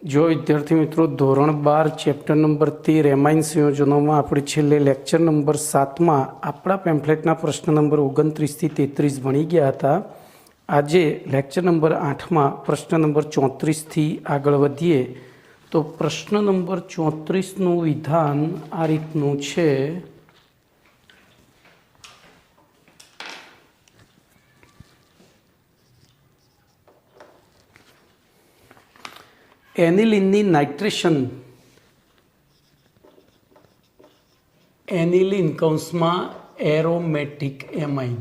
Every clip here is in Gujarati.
જો વિદ્યાર્થી મિત્રો ધોરણ 12 ચેપ્ટર નંબર 13 એમાઇન સંયોજનોમાં આપણે છેલ્લે લેક્ચર નંબર 7માં આપણા પેમ્ફલેટના પ્રશ્ન નંબર 29 થી 33 ભણી ગયા હતા. આજે લેક્ચર નંબર 8માં પ્રશ્ન નંબર 34 થી આગળ વધીએ તો પ્રશ્ન નંબર 34નું વિધાન આ રીતનું છે. એનિલિનની નાઇટ્રેશન એનિલિન કૌંસમાં એરોમેટિક એમાઇન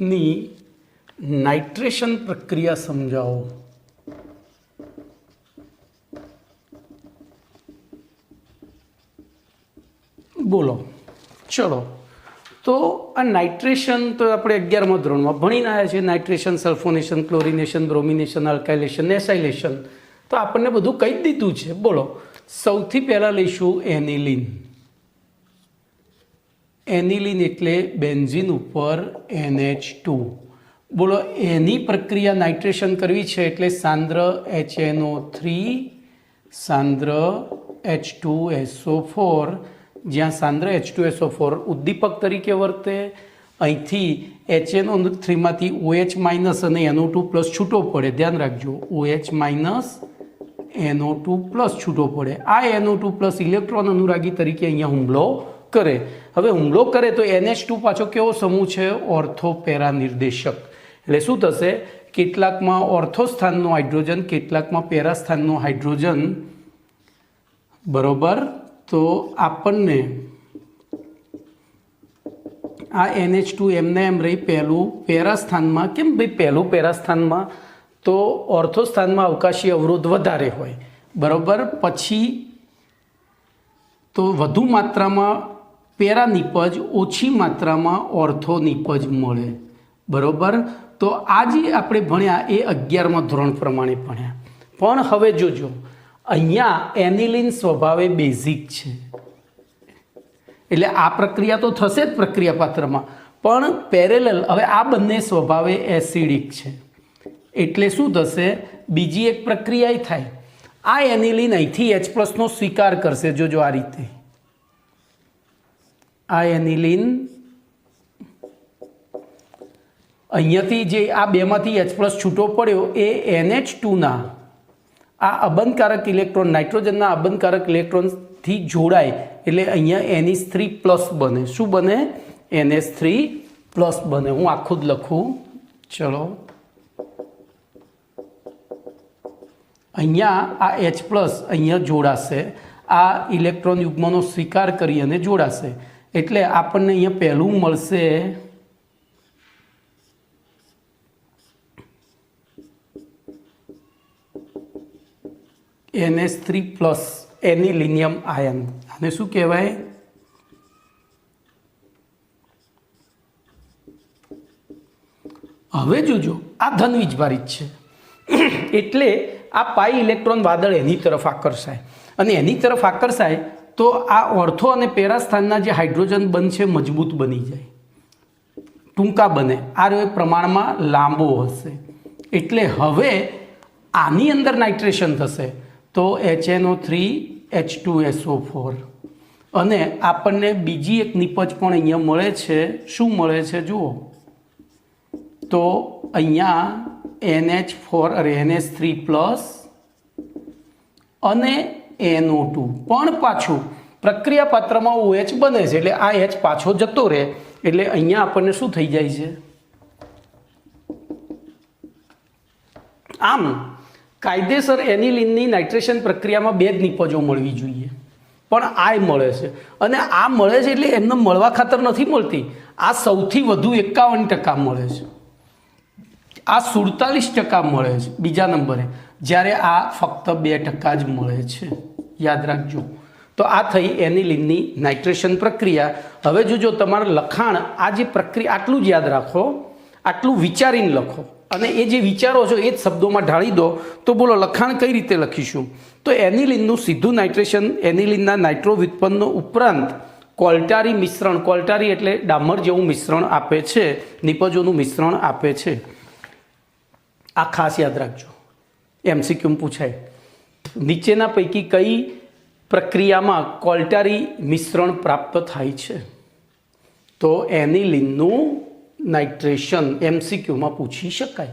ની નાઇટ્રેશન પ્રક્રિયા સમજાવો. બોલો. ચલો, તો આ નાઇટ્રેશન તો આપણે 11મા ધોરણમાં ભણીને આવ્યા છીએ. Nitration, સલ્ફોનેશન, chlorination, bromination, alkylation, acylation તો આપણને બધું કહી જ દીધું છે. બોલો, સૌથી પહેલાં લઈશું એનિલિન. એનિલિન એટલે બેન્ઝીન ઉપર NH2. બોલો, એની પ્રક્રિયા નાઇટ્રેશન કરવી છે એટલે સાંદ્ર HNO3 સાંદ્ર H2SO4, જ્યાં સાંદ્ર H2SO4 ઉદ્દીપક તરીકે વર્તે. અહીંથી HNO3માંથી OH- અને NO2+ છૂટો પડે. ધ્યાન રાખજો, OH- NO2+ છૂટો પડે. આ NO2+ ઇલેક્ટ્રોન અનુરાગી તરીકે અહીંયા હુમલો કરે. હવે હુમલો કરે તો NH2 પાછો કેવો સમૂહ છે? ઓર્થો પેરા નિર્દેશક. એટલે શું થશે? કેટલાકમાં ઓર્થો સ્થાનનો હાઇડ્રોજન, કેટલાકમાં પેરા સ્થાનનો હાઇડ્રોજન. બરોબર. તો આપણને આ NH2 એમને એમ રહી પહેલું પેરા સ્થાનમાં. કેમ ભાઈ પહેલું પેરા સ્થાનમાં? તો ઓર્થો સ્થાનમાં અવકાશી અવરોધ વધારે હોય. બરોબર. પછી તો વધુ માત્રામાં પેરા નિપજ, ઓછી માત્રામાં ઓર્થો નિપજ મળે. બરોબર. તો આ જે આપણે ભણ્યા એ 11મા ધોરણ પ્રમાણે ભણ્યા. પણ હવે જોજો, અહીંયા એનિલિન સ્વભાવે બેઝિક છે એટલે આ પ્રક્રિયા તો થશે જ પ્રક્રિયા પાત્રમાં, પણ પેરેલલ હવે આ બંને સ્વભાવે એસિડિક છે એટલે શું થશે? બીજી એક પ્રક્રિયા થાય. આ એનિલિન અહીંથી H+ નો સ્વીકાર કરશે. જોજો આ રીતે આ એનિલિન અહીંયાથી જે આ બેમાંથી H+ છૂટો પડ્યો એ NH2ના આ અબંધકારક ઇલેક્ટ્રોન, નાઇટ્રોજનના અબંધકારક ઇલેક્ટ્રોનથી જોડાય એટલે અહીંયા NH3+ બને. શું બને? NH3+ બને. હું આખું જ લખું. ચલો, અહીંયા આ H+ અહીંયા જોડાશે. આ ઇલેક્ટ્રોન યુગ્મનો સ્વીકાર કરી અને જોડાશે એટલે આપણને અહીંયા પહેલું મળશે NH3+ એનિલિનિયમ આયન. આને શું કહેવાય? હવે જોજો, આ ધન વીજભારિત છે એટલે આ પાઈ ઇલેક્ટ્રોન વાદળ એની તરફ આકર્ષાય અને એની તરફ આકર્ષાય તો આ ઓર્થો અને પેરા સ્થાનના જે હાઇડ્રોજન બંધ છે મજબૂત બની જાય, ટૂંકા બને. આ પ્રમાણમાં લાંબો હશે એટલે હવે આની અંદર નાઇટ્રેશન થશે તો HNO3 H2SO4 અને આપણને બીજી એક નિપજ પણ અહીંયા મળે છે. શું મળે છે જુઓ તો અહીંયા NH3+ અને NO2 પણ પાછું પ્રક્રિયા પાત્રમાં OH બને છે એટલે આ H પાછો જતો રહે એટલે અહીંયા આપણને શું થઈ જાય છે? આમ કાયદેસર એનિલિનની નાઇટ્રેશન પ્રક્રિયામાં બે જ નિપજો મળવી જોઈએ, પણ આ મળે છે. અને આ મળે છે એટલે એમને મળવા ખાતર નથી મળતી. આ સૌથી વધુ 51% મળે છે, આ 47% મળે છે બીજા નંબરે, જ્યારે આ ફક્ત 2% જ મળે છે. યાદ રાખજો. તો આ થઈ એનિલિનની નાઇટ્રેશન પ્રક્રિયા. હવે જોજો તમારું લખાણ, આ જે પ્રક્રિયા આટલું જ યાદ રાખો, આટલું વિચારીને લખો અને એ જે વિચારો છો એ જ શબ્દોમાં ઢાળી દો. તો બોલો, લખાણ કઈ રીતે લખીશું? તો એનિલિનનું સીધું નાઇટ્રેશન એનિલિનના નાઇટ્રો વ્યુત્પન્ન ઉપરાંત કોલ્ટારી મિશ્રણ, કોલ્ટારી એટલે ડામર જેવું મિશ્રણ આપે છે, નિપજોનું મિશ્રણ આપે છે. આ ખાસ યાદ રાખજો, MCQ પૂછાય. નીચેના પૈકી કઈ પ્રક્રિયામાં કોલ્ટારી મિશ્રણ પ્રાપ્ત થાય છે? તો એનિલિનનું નાઇટ્રેશન MCQમાં પૂછી શકાય.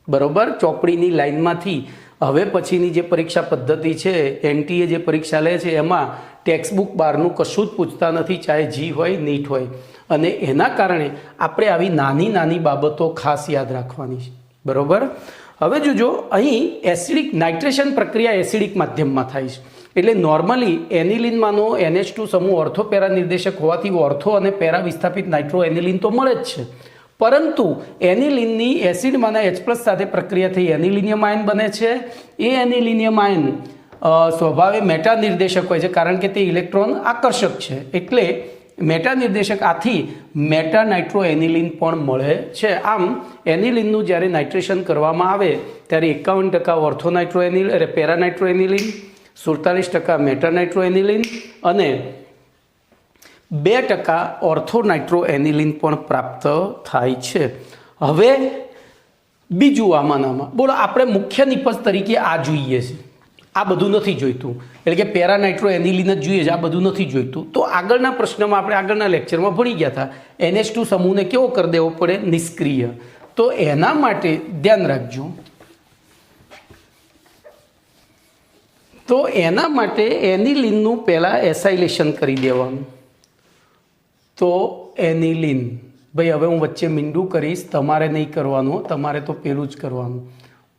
બરોબર, ચોપડીની લાઈનમાંથી. હવે પછીની જે પરીક્ષા પદ્ધતિ છે, NTA જે પરીક્ષા લે છે, એમાં ટેક્સ્ટબુક બહારનું કશું જ પૂછતા નથી, ચાહે જી હોય નીટ હોય. અને એના કારણે આપણે આવી નાની નાની બાબતો ખાસ યાદ રાખવાની છે. બરોબર. હવે જોજો, અહીં એસિડિક નાઇટ્રેશન પ્રક્રિયા એસિડિક માધ્યમમાં થાય છે. એટલે નોર્મલી એનિલિનમાંનો NH2 સમૂહ ઓર્થો પેરા નિર્દેશક હોવાથી ઓર્થો અને પેરા વિસ્થાપિત નાઇટ્રો એનિલિન તો મળે જ છે. પરંતુ એનિલિનની એસિડમાંના H+ સાથે પ્રક્રિયા થઈ એનિલિનિયમ આયન બને છે. એ એનિલિનિયમ આયન સ્વભાવે મેટા નિર્દેશક હોય છે, કારણ કે તે ઇલેક્ટ્રોન આકર્ષક છે. એટલે મેટા નિર્દેશક, આથી મેટા નાઇટ્રો એનિલિન પણ મળે છે. આમ એનિલિનનું જ્યારે નાઇટ્રેશન કરવામાં આવે ત્યારે 51% ortho nitro aniline, para nitro aniline, 47% meta nitro aniline અને 2% ઓર્થો નાઇટ્રો એનિલિન પણ પ્રાપ્ત થાય છે. હવે બીજું આમાં બોલો, આપણે મુખ્ય નિપજ તરીકે આ જોઈએ છે, આ બધું નથી જોઈતું. એટલે કે પેરા નાઇટ્રો એનિલિન જ જોઈએ છે, આ બધું નથી જોઈતું. તો આગળના પ્રશ્નમાં આપણે આગળના લેક્ચરમાં ભણી ગયા હતા, NH2 સમૂહને કેવો કરી દેવો પડે? નિષ્ક્રિય. તો એના માટે ધ્યાન રાખજો. તો એના માટે એનિલિનનું પહેલાં એસાઇલેશન કરી દેવાનું. તો એનિલિન, ભાઈ હવે હું વચ્ચે મીંડું કરીશ, તમારે નહીં કરવાનું, તમારે તો પેલું જ કરવાનું.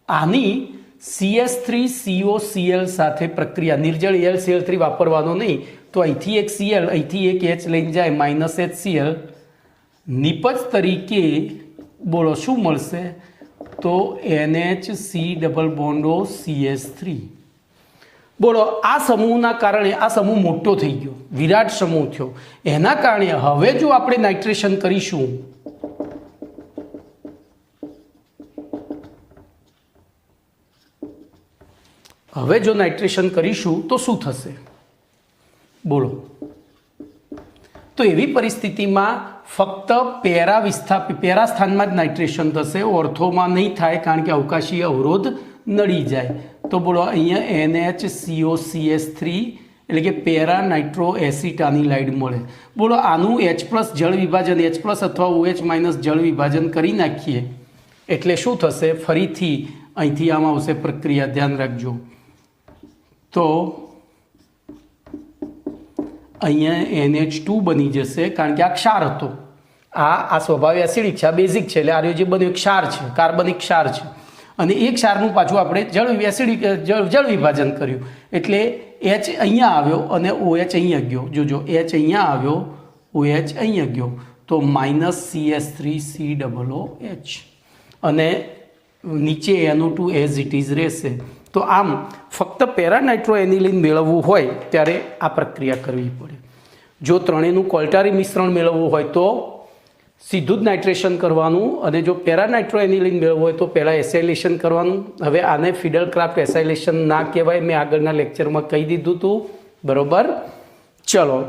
આની CH3COCl સાથે પ્રક્રિયા, નિર્જળ AlCl3 વાપરવાનો નહીં. તો અહીંથી એક Cl, અહીંથી એક H લઈને જાય, -HCl. નિપજ તરીકે બોલો શું મળશે? તો NHC ડબલ બોન્ડો CH3. બોલો, આ સમૂહના કારણે આ સમૂહ મોટો થઈ ગયો, વિરાટ સમૂહ થયો. એના કારણે હવે જો આપણે નાઇટ્રેશન કરીશું, તો શું થશે? બોલો. તો એવી પરિસ્થિતિમાં ફક્ત પેરા સ્થાનમાં જ નાઇટ્રેશન થશે, ઓર્થોમાં નહીં થાય, કારણ કે અવકાશીય અવરોધ નડી જાય. તો બોલો, અહીંયા NHCOCH3 એટલે કે પેરા નાઇટ્રો એસિટાનિલાઇડ મળે. બોલો, આનું H+ જળ વિભાજન, H+ અથવા OH- જળ વિભાજન કરી નાખીએ એટલે શું થશે? ફરીથી અહીંથી આમાં આવશે પ્રક્રિયા, ધ્યાન રાખજો. તો અહીંયા NH2 બની જશે, કારણ કે આ ક્ષાર હતો. આ સ્વભાવે એસિડિક છે, આ બેઝિક છે. એટલે આ જે બન્યું એક ક્ષાર છે, કાર્બનિક ક્ષાર છે. અને એક ક્ષારનું પાછું આપણે જળ વિભાજન કર્યું, એટલે H અહીંયા આવ્યો અને OH અહીંયા ગયો. જોજો, H અહીંયા આવ્યો, OH અહીંયા ગયો, તો -CH3COOH અને નીચે NO2 એઝ ઇટ ઇઝ રહેશે. તો આમ ફક્ત પેરાનાઇટ્રો એનિલિન મેળવવું હોય ત્યારે આ પ્રક્રિયા કરવી પડે. જો ત્રણેયનું કોલ્ટારી મિશ્રણ મેળવવું હોય તો સીધું જ નાઇટ્રેશન કરવાનું, અને જો પેરાનાઇટ્રો એનિલિન મેળવવું હોય તો પહેલાં એસાઇલેશન કરવાનું. હવે આને ફિડલક્રાફ્ટ એસાઇલેશન ના કહેવાય, મેં આગળના લેક્ચરમાં કહી દીધું હતું. બરાબર. ચલો,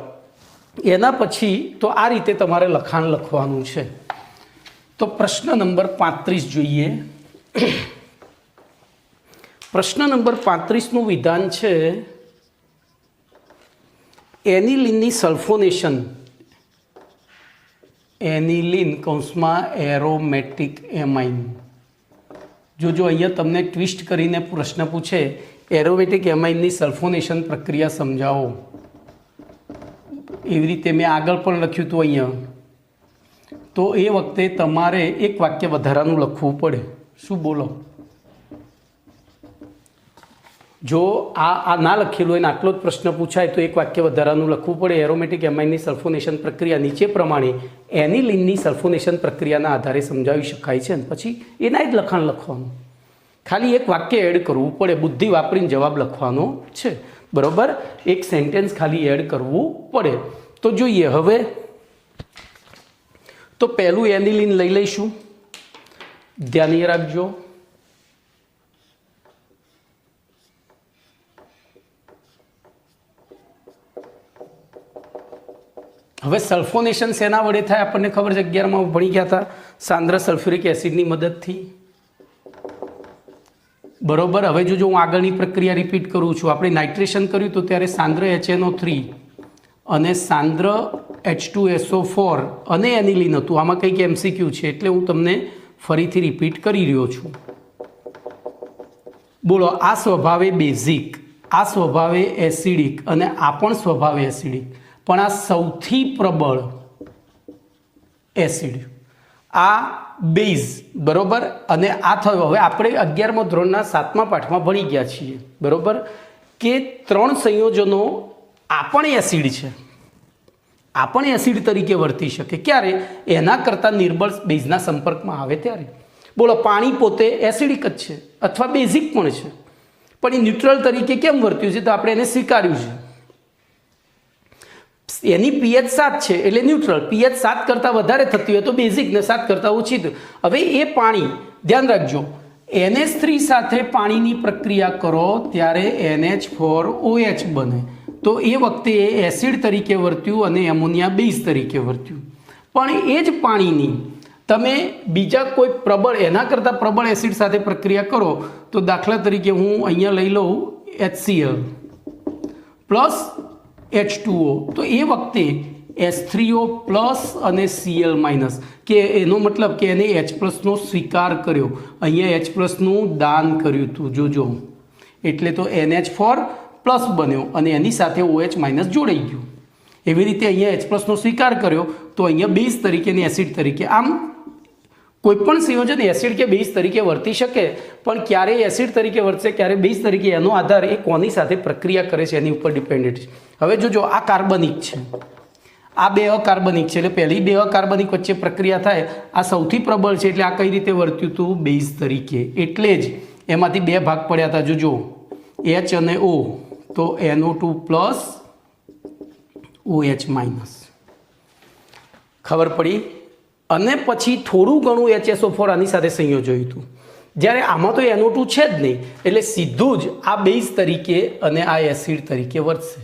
એના પછી તો આ રીતે તમારે લખાણ લખવાનું છે. તો પ્રશ્ન નંબર 35 જોઈએ. પ્રશ્ન નંબર 35નું વિધાન છે, એનિલિનની સલ્ફોનેશન, એનિલિન કૌંસમાં એરોમેટિક એમાઇન. જોજો, અહીંયા તમને ટ્વિસ્ટ કરીને પ્રશ્ન પૂછે, એરોમેટિક એમાઇનની સલ્ફોનેશન પ્રક્રિયા સમજાવો. એવી રીતે મેં આગળ પણ લખ્યું હતું અહીંયા. તો એ વખતે તમારે એક વાક્ય વધારાનું લખવું પડે. શું બોલો? જો આ ના લખેલું હોય ને આટલો જ પ્રશ્ન પૂછાય તો એક વાક્ય વધારાનું લખવું પડે. એરોમેટિક એમાઇનની સલ્ફોનેશન પ્રક્રિયા નીચે પ્રમાણે એનિલિનની સલ્ફોનેશન પ્રક્રિયાના આધારે સમજાવી શકાય છે. અને પછી એના જ લખાણ લખવાનું, ખાલી એક વાક્ય એડ કરવું પડે. બુદ્ધિ વાપરીને જવાબ લખવાનો છે. બરાબર. એક સેન્ટેન્સ ખાલી એડ કરવું પડે. તો જોઈએ હવે. તો પહેલું એનિલિન લઈ લઈશું, ધ્યાન રાખજો. હવે સલ્ફોનેશન શેના વડે થાય આપણને ખબર છે, 11માં ભણી ગયા હતા, સાંદ્ર સલ્ફ્યુરિક એસિડની મદદથી. બરોબર. હવે જો હું આગળની પ્રક્રિયા રિપીટ કરું છું, આપણે નાઇટ્રેશન કર્યું તો ત્યારે સાંદ્ર HNO3 અને સાંદ્ર H2SO4 અને એનિલિન હતું. આમાં કંઈક MCQ છે એટલે હું તમને ફરીથી રિપીટ કરી રહ્યો છું. બોલો, આ સ્વભાવે બેઝિક, આ સ્વભાવે એસિડિક અને આ પણ સ્વભાવે એસિડિક, પણ આ સૌથી પ્રબળ એસિડ, આ બેઝ, બરોબર. અને આ થયો. હવે આપણે 11મા ધોરણના 7મા પાઠમાં ભણી ગયા છીએ, બરોબર, કે 3 સંયોજનો આ પણ એસિડ છે, આ પણ એસિડ તરીકે વર્તી શકે. ક્યારે? એના કરતાં નિર્બળ બેઝના સંપર્કમાં આવે ત્યારે. બોલો, પાણી પોતે એસિડિક જ છે અથવા બેઝિક પણ છે, પણ એ ન્યુટ્રલ તરીકે કેમ વર્ત્યું છે? તો આપણે એને સ્વીકાર્યું છે. એની pH 7 છે એટલે ન્યુટ્રલ. pH 7 કરતાં વધારે થતી હોય તો બેઝિક, ને 7 કરતાં ઓછી. હવે એ પાણી, ધ્યાન રાખજો, NH3 સાથે પાણીની પ્રક્રિયા કરો ત્યારે NH4OH બને, તો એ વખતે એ એસિડ તરીકે વર્ત્યું અને એમોનિયા બેઝ તરીકે વર્ત્યું. પણ એ જ પાણીની તમે બીજા કોઈ પ્રબળ, એના કરતાં પ્રબળ એસિડ સાથે પ્રક્રિયા કરો, તો દાખલા તરીકે હું અહીંયા લઈ લઉં HCl પ્લસ H2O, તો એ વખતે H3O પ્લસ અને Cl માઇનસ, કે એનો મતલબ કે એને H પ્લસનો સ્વીકાર કર્યો, અહીંયા H પ્લસનું દાન કર્યું હતું, જોજો, એટલે તો NH4 પ્લસ બન્યો અને એની સાથે OH માઇનસ જોડાઈ ગયું. એવી રીતે અહીંયા H પ્લસનો સ્વીકાર કર્યો તો અહીંયા બેઝ તરીકે અને એસિડ તરીકે. આમ કોઈપણ સંયોજન એસિડ કે બેઝ તરીકે વર્તી શકે, પણ ક્યારે એસિડ તરીકે વર્તશે, ક્યારે બેઝ તરીકે, એનો આધાર એ કોની સાથે પ્રક્રિયા કરે છે એની ઉપર ડિપેન્ડન્ટ છે. હવે જોજો, આ કાર્બનિક છે, આ 2 અકાર્બનિક છે, એટલે પહેલી 2 અકાર્બનિક વચ્ચે પ્રક્રિયા થાય, આ સૌથી પ્રબળ છે એટલે આ કઈ રીતે વર્ત્યું હતું? બેઝ તરીકે. એટલે જ એમાંથી 2 ભાગ પડ્યા હતા. જોજો, H અને O, તો NO2 પ્લસ OH માઇનસ. ખબર પડી? અને પછી થોડું ઘણું HSO4 આની સાથે સંયોજ્યું હતું, જ્યારે આમાં તો NO2 છે જ નહીં, એટલે સીધું જ આ બેઝ તરીકે અને આ એસિડ તરીકે વર્તશે.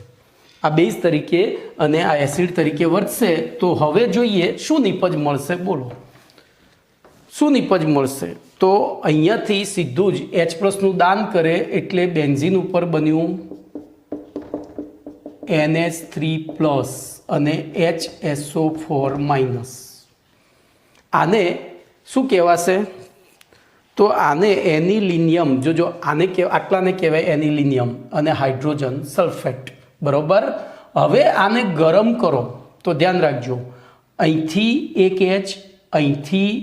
આ બેઝ તરીકે અને આ એસિડ તરીકે વર્તશે. તો હવે જોઈએ શું નિપજ મળશે. બોલો, શું નિપજ મળશે? તો અહીંયાથી સીધું જ H પ્લસનું દાન કરે એટલે બેન્ઝીન ઉપર બન્યું NH3 પ્લસ અને HSO4 માઇનસ. આને શું કહેવાશે? તો આને એનિલિનિયમ, જોજો, આને આટલાને કહેવાય એનિલિનિયમ અને હાઇડ્રોજન સલ્ફેટ, બરોબર. હવે આને ગરમ કરો તો ધ્યાન રાખજો, અહીંથી એક H, અહીંથી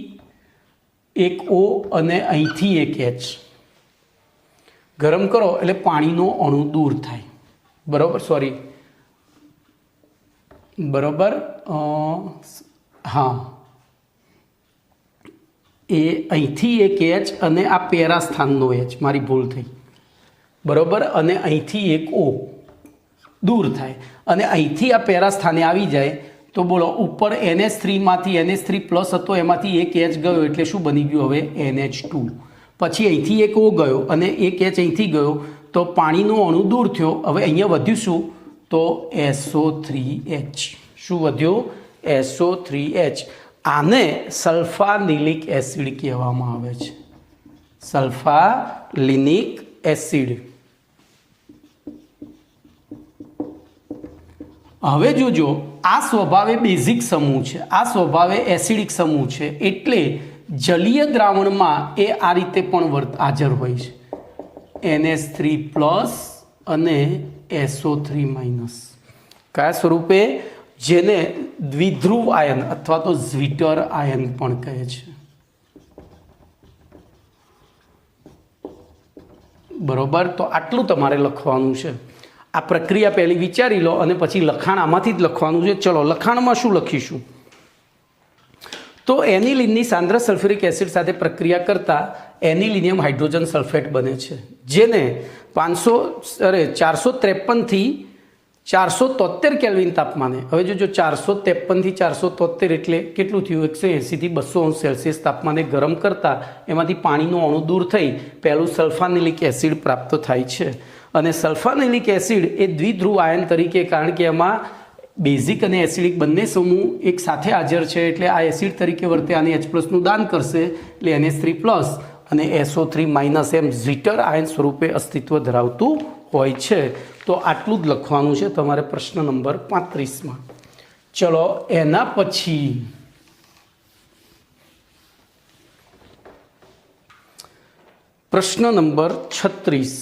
એક O અને અહીંથી એક H. ગરમ કરો એટલે પાણીનો અણુ દૂર થાય, બરોબર. સોરી, બરોબર, હા, એ અહીંથી એક H અને આ પેરા સ્થાનનો H, મારી ભૂલ થઈ, બરોબર, અને અહીંથી એક O દૂર થાય અને અહીંથી આ પેરા સ્થાને આવી જાય. તો બોલો, ઉપર NH3 માંથી NH3 પ્લસ હતો, એમાંથી એક H ગયો એટલે શું બની ગયું? હવે NH2. પછી અહીંથી એક O ગયો અને એક H અહીંથી ગયો, તો પાણીનો અણુ દૂર થયો. હવે અહીંયા વધ્યું શું? તો SO3H. શું વધ્યું? SO3H. આને સલ્ફાનિલિક એસિડ કહેવામાં આવે છે. સલ્ફાનિલિક એસિડ. હવે જોજો, આ સ્વભાવે બેઝિક સમૂહ છે, આ સ્વભાવે એસિડિક સમૂહ છે, એટલે જલીય દ્રાવણમાં એ આ રીતે પણ હાજર હોય છે. NH3 પ્લસ અને SO3 માઇનસ. કયા સ્વરૂપે? જેને દ્વિધ્રુવ આયન અથવા તો ઝ્વિટર આયન પણ કહે છે, બરોબર. તો આટલું તમારે લખવાનું છે. આ પ્રક્રિયા પહેલી વિચારી લો અને પછી લખાણ આમાંથી જ લખવાનું છે. ચલો, લખાણમાં શું લખીશું? તો એનિલિનની સાંદ્ર સલ્ફ્યુરિક એસિડ સાથે પ્રક્રિયા કરતા એનિલિનિયમ હાઇડ્રોજન સલ્ફેટ બને છે, જેને 453 થી 473 કેલ્વિન તાપમાને. હવે જોજો, 453 થી 473 એટલે કેટલું થયું? 180 થી 200 સેલ્સિયસ તાપમાને ગરમ કરતા એમાંથી પાણીનો અણુ દૂર થઈ પહેલું સલ્ફાનિલિક એસિડ પ્રાપ્ત થાય છે. અને સલ્ફાનિલિક એસિડ એ દ્વિધ્રુવ આયન તરીકે, કારણ કે એમાં બેઝિક અને એસિડિક બંને સમૂહ એક સાથે હાજર છે, એટલે આ એસિડ તરીકે વર્તે, આને H પ્લસનું દાન કરશે એટલે NH3 પ્લસ અને SO3- ઝીટર આયન સ્વરૂપે અસ્તિત્વ ધરાવતું હોય છે. તો આટલું જ લખવાનું છે તમારે પ્રશ્ન નંબર 35માં. ચલો એના પછી પ્રશ્ન નંબર 36.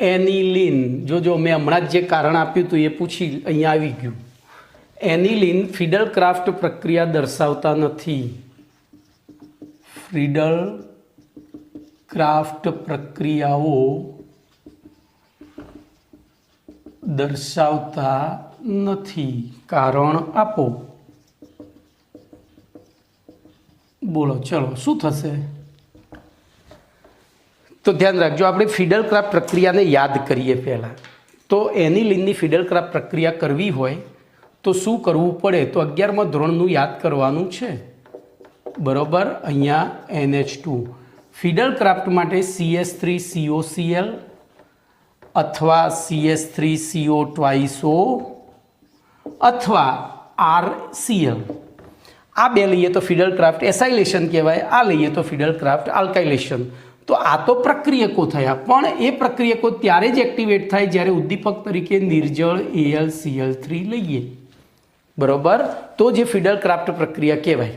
એનિલિન. જો મેં હમણાં જ જે કારણ આપ્યું હતું એ પૂછી અહીંયા આવી ગયું. એનિલિન ફિડલ ક્રાફ્ટ પ્રક્રિયા દર્શાવતા નથી. ફિડલ ક્રાફ્ટ પ્રક્રિયાઓ દર્શાવતા નથી. કારણ આપો. બોલો ચલો શું થશે? તો ધ્યાન રાખજો, આપણે ફિડલ ક્રાફ્ટ પ્રક્રિયાને યાદ કરીએ પહેલાં. તો એનિલિનની ફિડલ ક્રાફ્ટ પ્રક્રિયા કરવી હોય તો શું કરવું પડે? તો 11મા ધોરણનું યાદ કરવાનું છે. બરોબર. અહીંયા NH2 ફિડલ ક્રાફ્ટ માટે CH3COCl અથવા CH3CO2O અથવા RCl. આ બે લઈએ તો ફિડલ ક્રાફ્ટ એસાઇલેશન કહેવાય, આ લઈએ તો ફિડલ ક્રાફ્ટ આલ્કાઇલેશન. તો આ તો પ્રક્રિયકો થયા, પણ એ પ્રક્રિયકો ત્યારે જ એક્ટિવેટ થાય જ્યારે ઉદ્દીપક તરીકે નિર્જળ AlCl3 લઈએ. બરોબર. તો જે ફિડલ ક્રાફ્ટ પ્રક્રિયા કહેવાય.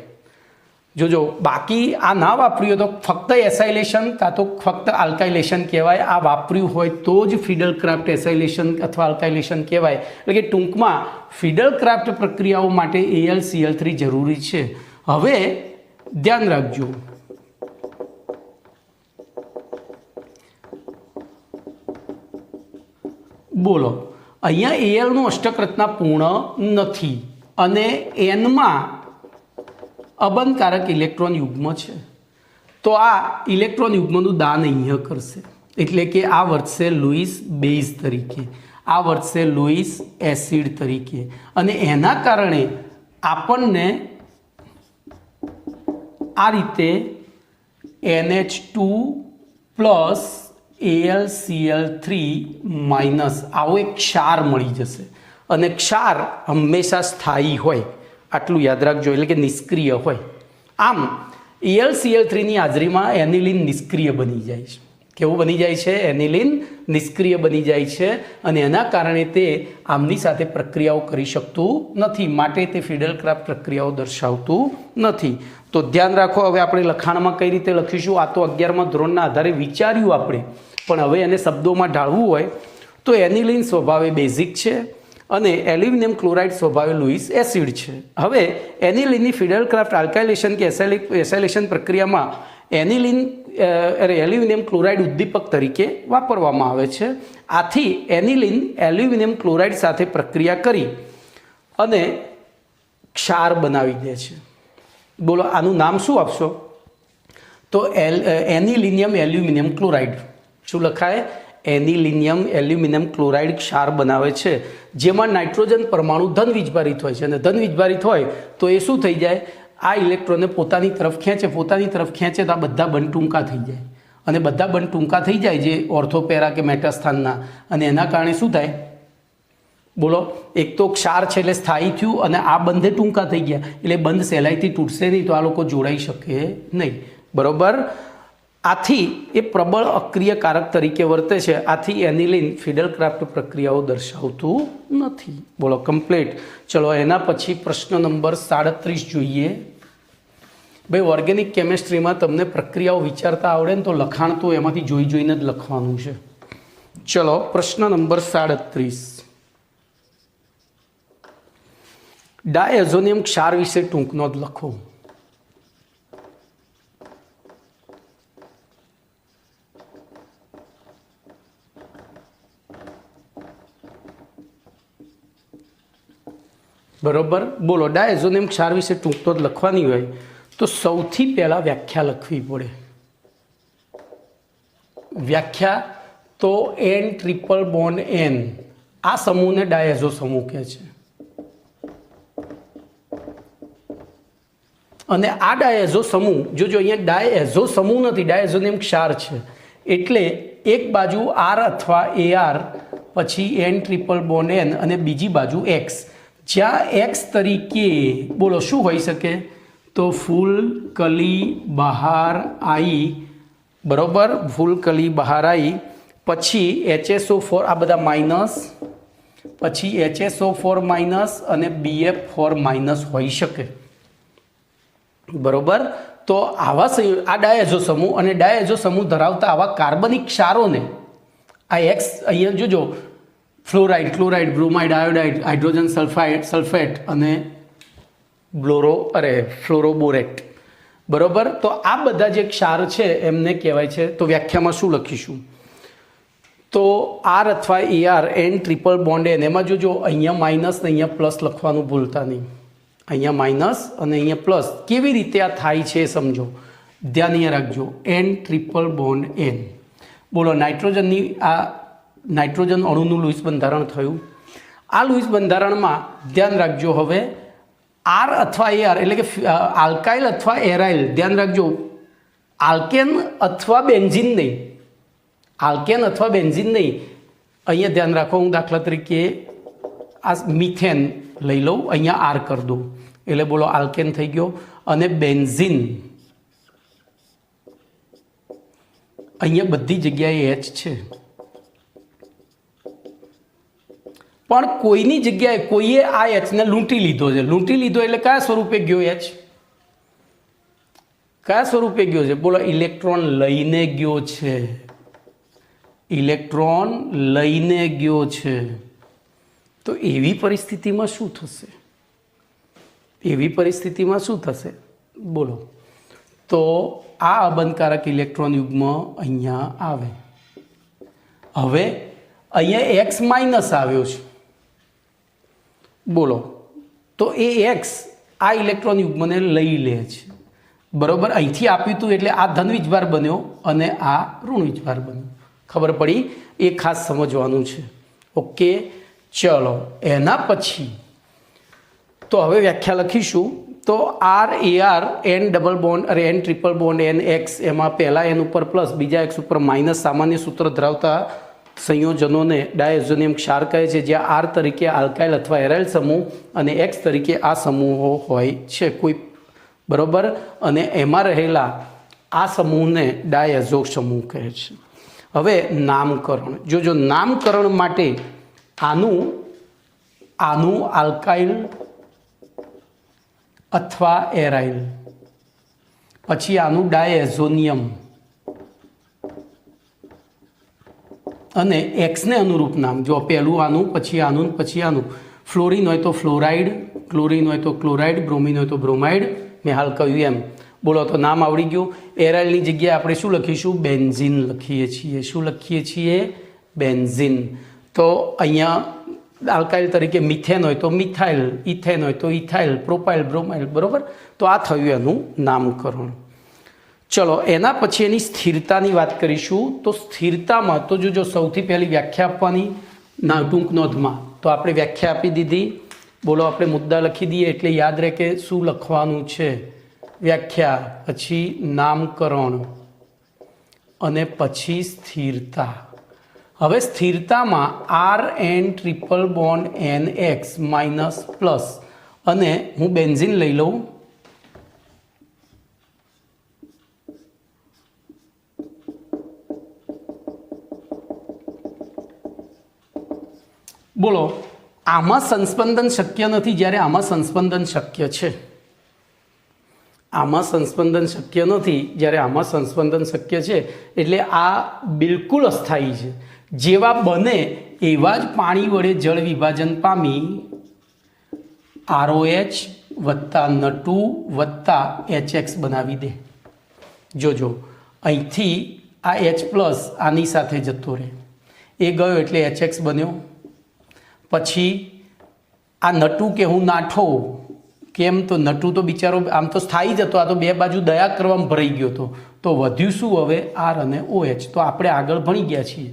જોજો બાકી આ ના વાપર્યું તો ફક્ત એસાઇલેશન કાં તો ફક્ત આલ્કાઇલેશન કહેવાય. આ વાપર્યું હોય તો જ ફિડલ ક્રાફ્ટ એસાઇલેશન અથવા આલ્કાઇલેશન કહેવાય. એટલે કે ટૂંકમાં ફિડલ ક્રાફ્ટ પ્રક્રિયાઓ માટે AlCl3 જરૂરી છે. હવે ધ્યાન રાખજો, બોલો અહીંયા Alનું અષ્ટક રચના પૂર્ણ નથી અને Nમાં અબંધકારક ઇલેક્ટ્રોન યુગ્મ છે. તો આ ઇલેક્ટ્રોન યુગ્મનું દાન અહીંયા કરશે, એટલે કે આ વર્તશે લુઈસ બેઝ તરીકે, આ વર્તશે લુઈસ એસિડ તરીકે, અને એના કારણે આપણને આ રીતે NH2 પ્લસ AlCl3 માઇનસ આવો એક ક્ષાર મળી જશે. અને ક્ષાર હંમેશા સ્થાયી હોય, આટલું યાદ રાખજો, એટલે કે નિષ્ક્રિય હોય. આમ AlCl3ની હાજરીમાં એનિલિન નિષ્ક્રિય બની જાય છે. કેવું બની જાય છે? એનિલિન નિષ્ક્રિય બની જાય છે, અને એના કારણે તે આમની સાથે પ્રક્રિયાઓ કરી શકતું નથી, માટે તે ફિડલ ક્રાફ્ટ પ્રક્રિયાઓ દર્શાવતું નથી. તો ધ્યાન રાખો. હવે આપણે લખાણમાં કઈ રીતે લખીશું? આ તો 11મા ધોરણના આધારે વિચાર્યું આપણે, પણ હવે એને શબ્દોમાં ઢાળવું હોય તો એનિલિન સ્વભાવે બેઝિક છે અને એલ્યુમિનિયમ ક્લોરાઇડ સ્વભાવે લુઈસ એસિડ છે. હવે એનિલિનની ફિડલ ક્રાફ્ટ આલ્કાઇલેશન કે એસાઇલેશન પ્રક્રિયામાં એલ્યુમિનિયમ ક્લોરાઇડ ઉદ્દીપક તરીકે વાપરવામાં આવે છે. આથી એનિલિન એલ્યુમિનિયમ ક્લોરાઇડ સાથે પ્રક્રિયા કરી અને ક્ષાર બનાવી દે છે. બોલો આનું નામ શું આપશો? તો એનિલિનિયમ એલ્યુમિનિયમ ક્લોરાઇડ. શું લખાય? એનિલિનિયમ એલ્યુમિનિયમ ક્લોરાઇડ ક્ષાર બનાવે છે, જેમાં નાઇટ્રોજન પરમાણુ ધન વીજભારિત હોય છે. અને ધન વીજભારિત હોય તો એ શું થઈ જાય? આ ઇલેક્ટ્રોનને પોતાની તરફ ખેંચે તો આ બધા બંધ ટૂંકા થઈ જાય, અને બધા બંધ ટૂંકા થઈ જાય જે ઓર્થોપેરા કે મેટાસ્થાનના, અને એના કારણે શું થાય? બોલો, એક તો ક્ષાર છે એટલે સ્થાયી થયું, અને આ બંધે ટૂંકા થઈ ગયા એટલે બંધ સહેલાઈથી તૂટશે નહીં, તો આ લોકો જોડાઈ શકે નહીં. બરોબર. આથી એ પ્રબળ અક્રિય કારક તરીકે વર્તે છે. આથી એનિલિન ફિડલ ક્રાફ્ટ પ્રક્રિયાઓ દર્શાવતું નથી. બોલો કમ્પ્લીટ. ચલો એના પછી પ્રશ્ન નંબર 37 જોઈએ. ભાઈ ઓર્ગેનિક કેમેસ્ટ્રીમાં તમને પ્રક્રિયાઓ વિચારતા આવડે ને તો લખાણ તો એમાંથી જોઈ જોઈને જ લખવાનું છે. ચલો પ્રશ્ન નંબર 37. ડાયઝોનિયમ ક્ષાર વિશે ટૂંક નોંધ લખો. બરોબર. બોલો ડાયઝોનિયમ ક્ષાર વિશે ટૂંક નોંધ લખવાની હોય તો સૌથી પહેલાં વ્યાખ્યા લખવી પડે. વ્યાખ્યા તો N�ट्रिपल-बॉन्ड-N આ સમૂહને ડાયઝો સમૂહ કહે છે. અને આ ડાયઝો સમૂહ જોજો, અહીંયા ડાયઝો સમૂહ નથી, ડાયઝોનિયમ ક્ષાર છે. એટલે એક બાજુ R અથવા AR, પછી N�ट्रिपल-बॉन्ड-N અને બીજી બાજુ X, જ્યાં X તરીકે બોલો શું હોઈ શકે? તો ફૂલ કલી બહાર આવી, બરાબર, ફૂલ કલી બહાર આવી, પછી HSO4 આ બધા માઇનસ, પછી HSO4 માઇનસ અને BF4 માઇનસ હોઈ શકે, બરાબર. તો આવા આ ડાયઝો સમૂહ અને ડાયઝો સમૂહ ધરાવતા આવા કાર્બનિક ક્ષારોને આ એક્સ અહીંયા જોજો, fluoride, chloride, bromide, iodide, hydrogen sulphate અને ફ્લોરોબોરેટ, બરાબર. તો આ બધા જે ક્ષાર છે એમને કહેવાય છે. તો વ્યાખ્યામાં શું લખીશું? તો આર અથવા AR N triple bond N, એમાં જોજો અહીંયા માઇનસ ને અહીંયા પ્લસ લખવાનું ભૂલતા નહીં. અહીંયા માઇનસ અને અહીંયા પ્લસ. કેવી રીતે આ થાય છે સમજો, ધ્યાન અહીંયા રાખજો. N triple bond N. બોલો, નાઇટ્રોજનની આ નાઇટ્રોજન અણુનું લુઈસ બંધારણ થયું. આ લુઈસ બંધારણમાં ધ્યાન રાખજો, હવે આર અથવા AR એટલે કે આલ્કાઇલ અથવા એરાઇલ, ધ્યાન રાખજો, આલ્કેન અથવા બેન્ઝીન નહીં, આલ્કેન અથવા બેન્ઝીન નહીં. અહીંયા ધ્યાન રાખો, હું દાખલા તરીકે આ મિથેન લઈ લઉં, અહીંયા આર કરી દઉં, એટલે બોલો આલ્કેન થઈ ગયો. અને બેન્ઝીન અહીંયા બધી જગ્યાએ H છે, પણ કોઈની જગ્યાએ કોઈએ આ Hને લૂંટી લીધો છે. લૂંટી લીધો એટલે કયા સ્વરૂપે ગયો H? કયા સ્વરૂપે ગયો છે? બોલો, ઇલેક્ટ્રોન લઈને ગયો છે, ઇલેક્ટ્રોન લઈને ગયો છે. તો એવી પરિસ્થિતિમાં શું થશે? એવી પરિસ્થિતિમાં શું થશે બોલો? તો આ અબંધકારક ઇલેક્ટ્રોન યુગ્મ અહીંયા આવે. હવે અહીંયા X માઇનસ આવ્યો છે, બોલો, તો એ X આ ઇલેક્ટ્રોન યુગ્મને લઈ લે છે, બરાબર. અહીંથી આપ્યું હતું એટલે આ ધન વીજભાર બન્યો અને આ ઋણ વીજભાર બન્યો. ખબર પડી? એ ખાસ સમજવાનું છે. ઓકે, ચલો એના પછી તો હવે વ્યાખ્યા લખીશું. તો R AR N double bond N triple bond N X, એમાં પહેલા N ઉપર પ્લસ, બીજા X ઉપર માઇનસ સામાન્ય સૂત્ર ધરાવતા સંયોજનોને ડાયઝોનિયમ ક્ષાર કહે છે, જ્યાં આર તરીકે આલ્કાઇલ અથવા એરાઇલ સમૂહ અને X તરીકે આ સમૂહો હોય છે કોઈ, બરાબર. અને એમાં રહેલા આ સમૂહને ડાયઝો સમૂહ કહે છે. હવે નામકરણ જોજો. નામકરણ માટે આનું આલ્કાઇલ અથવા એરાઇલ, પછી આનું ડાયઝોનિયમ અને એક્સને અનુરૂપ નામ. જો પહેલું આનું, પછી આનું, પછી આનું. ફ્લોરિન હોય તો ફ્લોરાઇડ, ક્લોરિન હોય તો ક્લોરાઇડ, બ્રોમિન હોય તો બ્રોમાઇડ. મેં હાલ કહ્યું એમ. બોલો, તો નામ આવડી ગયું. એરાઇલની જગ્યાએ આપણે શું લખીશું? બેન્ઝીન લખીએ છીએ. શું લખીએ છીએ? બેન્ઝીન. તો અહીંયા આલ્કાઇલ તરીકે મિથેન હોય તો મિથાઇલ, ઇથેન હોય તો ઇથાઇલ, પ્રોપાઇલ, બ્રોમાઇલ, બરાબર. તો આ થયું એનું નામકરણ. ચલો એના પછી એની સ્થિરતાની વાત કરીશું. તો સ્થિરતામાં તો જો સૌથી પહેલી વ્યાખ્યા આપવાની ટૂંક નોંધમાં, તો આપણે વ્યાખ્યા આપી દીધી. બોલો, આપણે મુદ્દા લખી દઈએ એટલે યાદ રહે કે શું લખવાનું છે. વ્યાખ્યા, પછી નામકરણ અને પછી સ્થિરતા. હવે સ્થિરતામાં R N triple bond NX minus plus, અને હું બેન્ઝીન લઈ લઉં. બોલો, આમાં સંસ્પંદન શક્ય નથી, જ્યારે આમાં સંસ્પંદન શક્ય છે. આમાં સંસ્પંદન શક્ય નથી, જ્યારે આમાં સંસ્પંદન શક્ય છે. એટલે આ બિલકુલ અસ્થાયી છે. જેવા બને એવા જ પાણી વડે જળ વિભાજન પામી ROH વત્તા N2 વત્તા HX બનાવી દે. જોજો, અહીંથી આ H પ્લસ આની સાથે જતો રહે, એ ગયો એટલે HX બન્યો. પછી આ N2 કે હું નાઠો, કેમ? તો N2 તો બિચારો આમ તો સ્થાયી જ હતો, આ તો બે બાજુ દયા કરવામાં ભરાઈ ગયો હતો. તો વધ્યું શું હવે? R અને OH. તો આપણે આગળ ભણી ગયા છીએ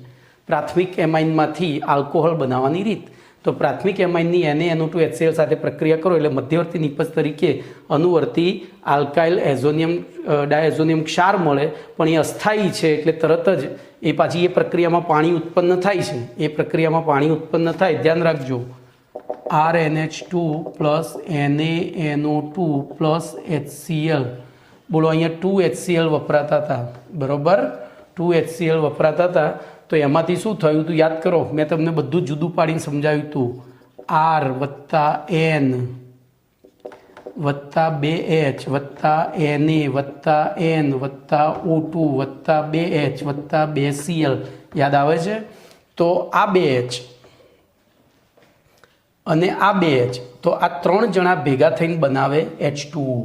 પ્રાથમિક એમાઇનમાંથી આલ્કોહોલ બનાવવાની રીત. તો પ્રાથમિક એમાઇનની NaNO2HCl સાથે પ્રક્રિયા કરો એટલે મધ્યવર્તી નિપજ તરીકે અનુવર્તી આલ્કાઇલ ડાયઝોનિયમ ક્ષાર મળે. પણ એ અસ્થાયી છે એટલે તરત જ એ પાછી એ પ્રક્રિયામાં પાણી ઉત્પન્ન થાય છે. એ પ્રક્રિયામાં પાણી ઉત્પન્ન થાય, ધ્યાન રાખજો. RNH2 plus NaNO2 plus HCl. બોલો અહીંયા 2HCl વપરાતા હતા, બરાબર? 2HCl વપરાતા હતા. તો એમાંથી શું થયું હતું યાદ કરો, મેં તમને બધું જુદું પાડીને સમજાવ્યું હતું. R વત્તા N વત્તા 2H વત્તા Na વત્તા N વત્તા O2 વત્તા 2H વત્તા 2Cl. યાદ આવે છે? તો આ 2H અને આ 2H, તો આ 3 જણા ભેગા થઈને બનાવે H2O.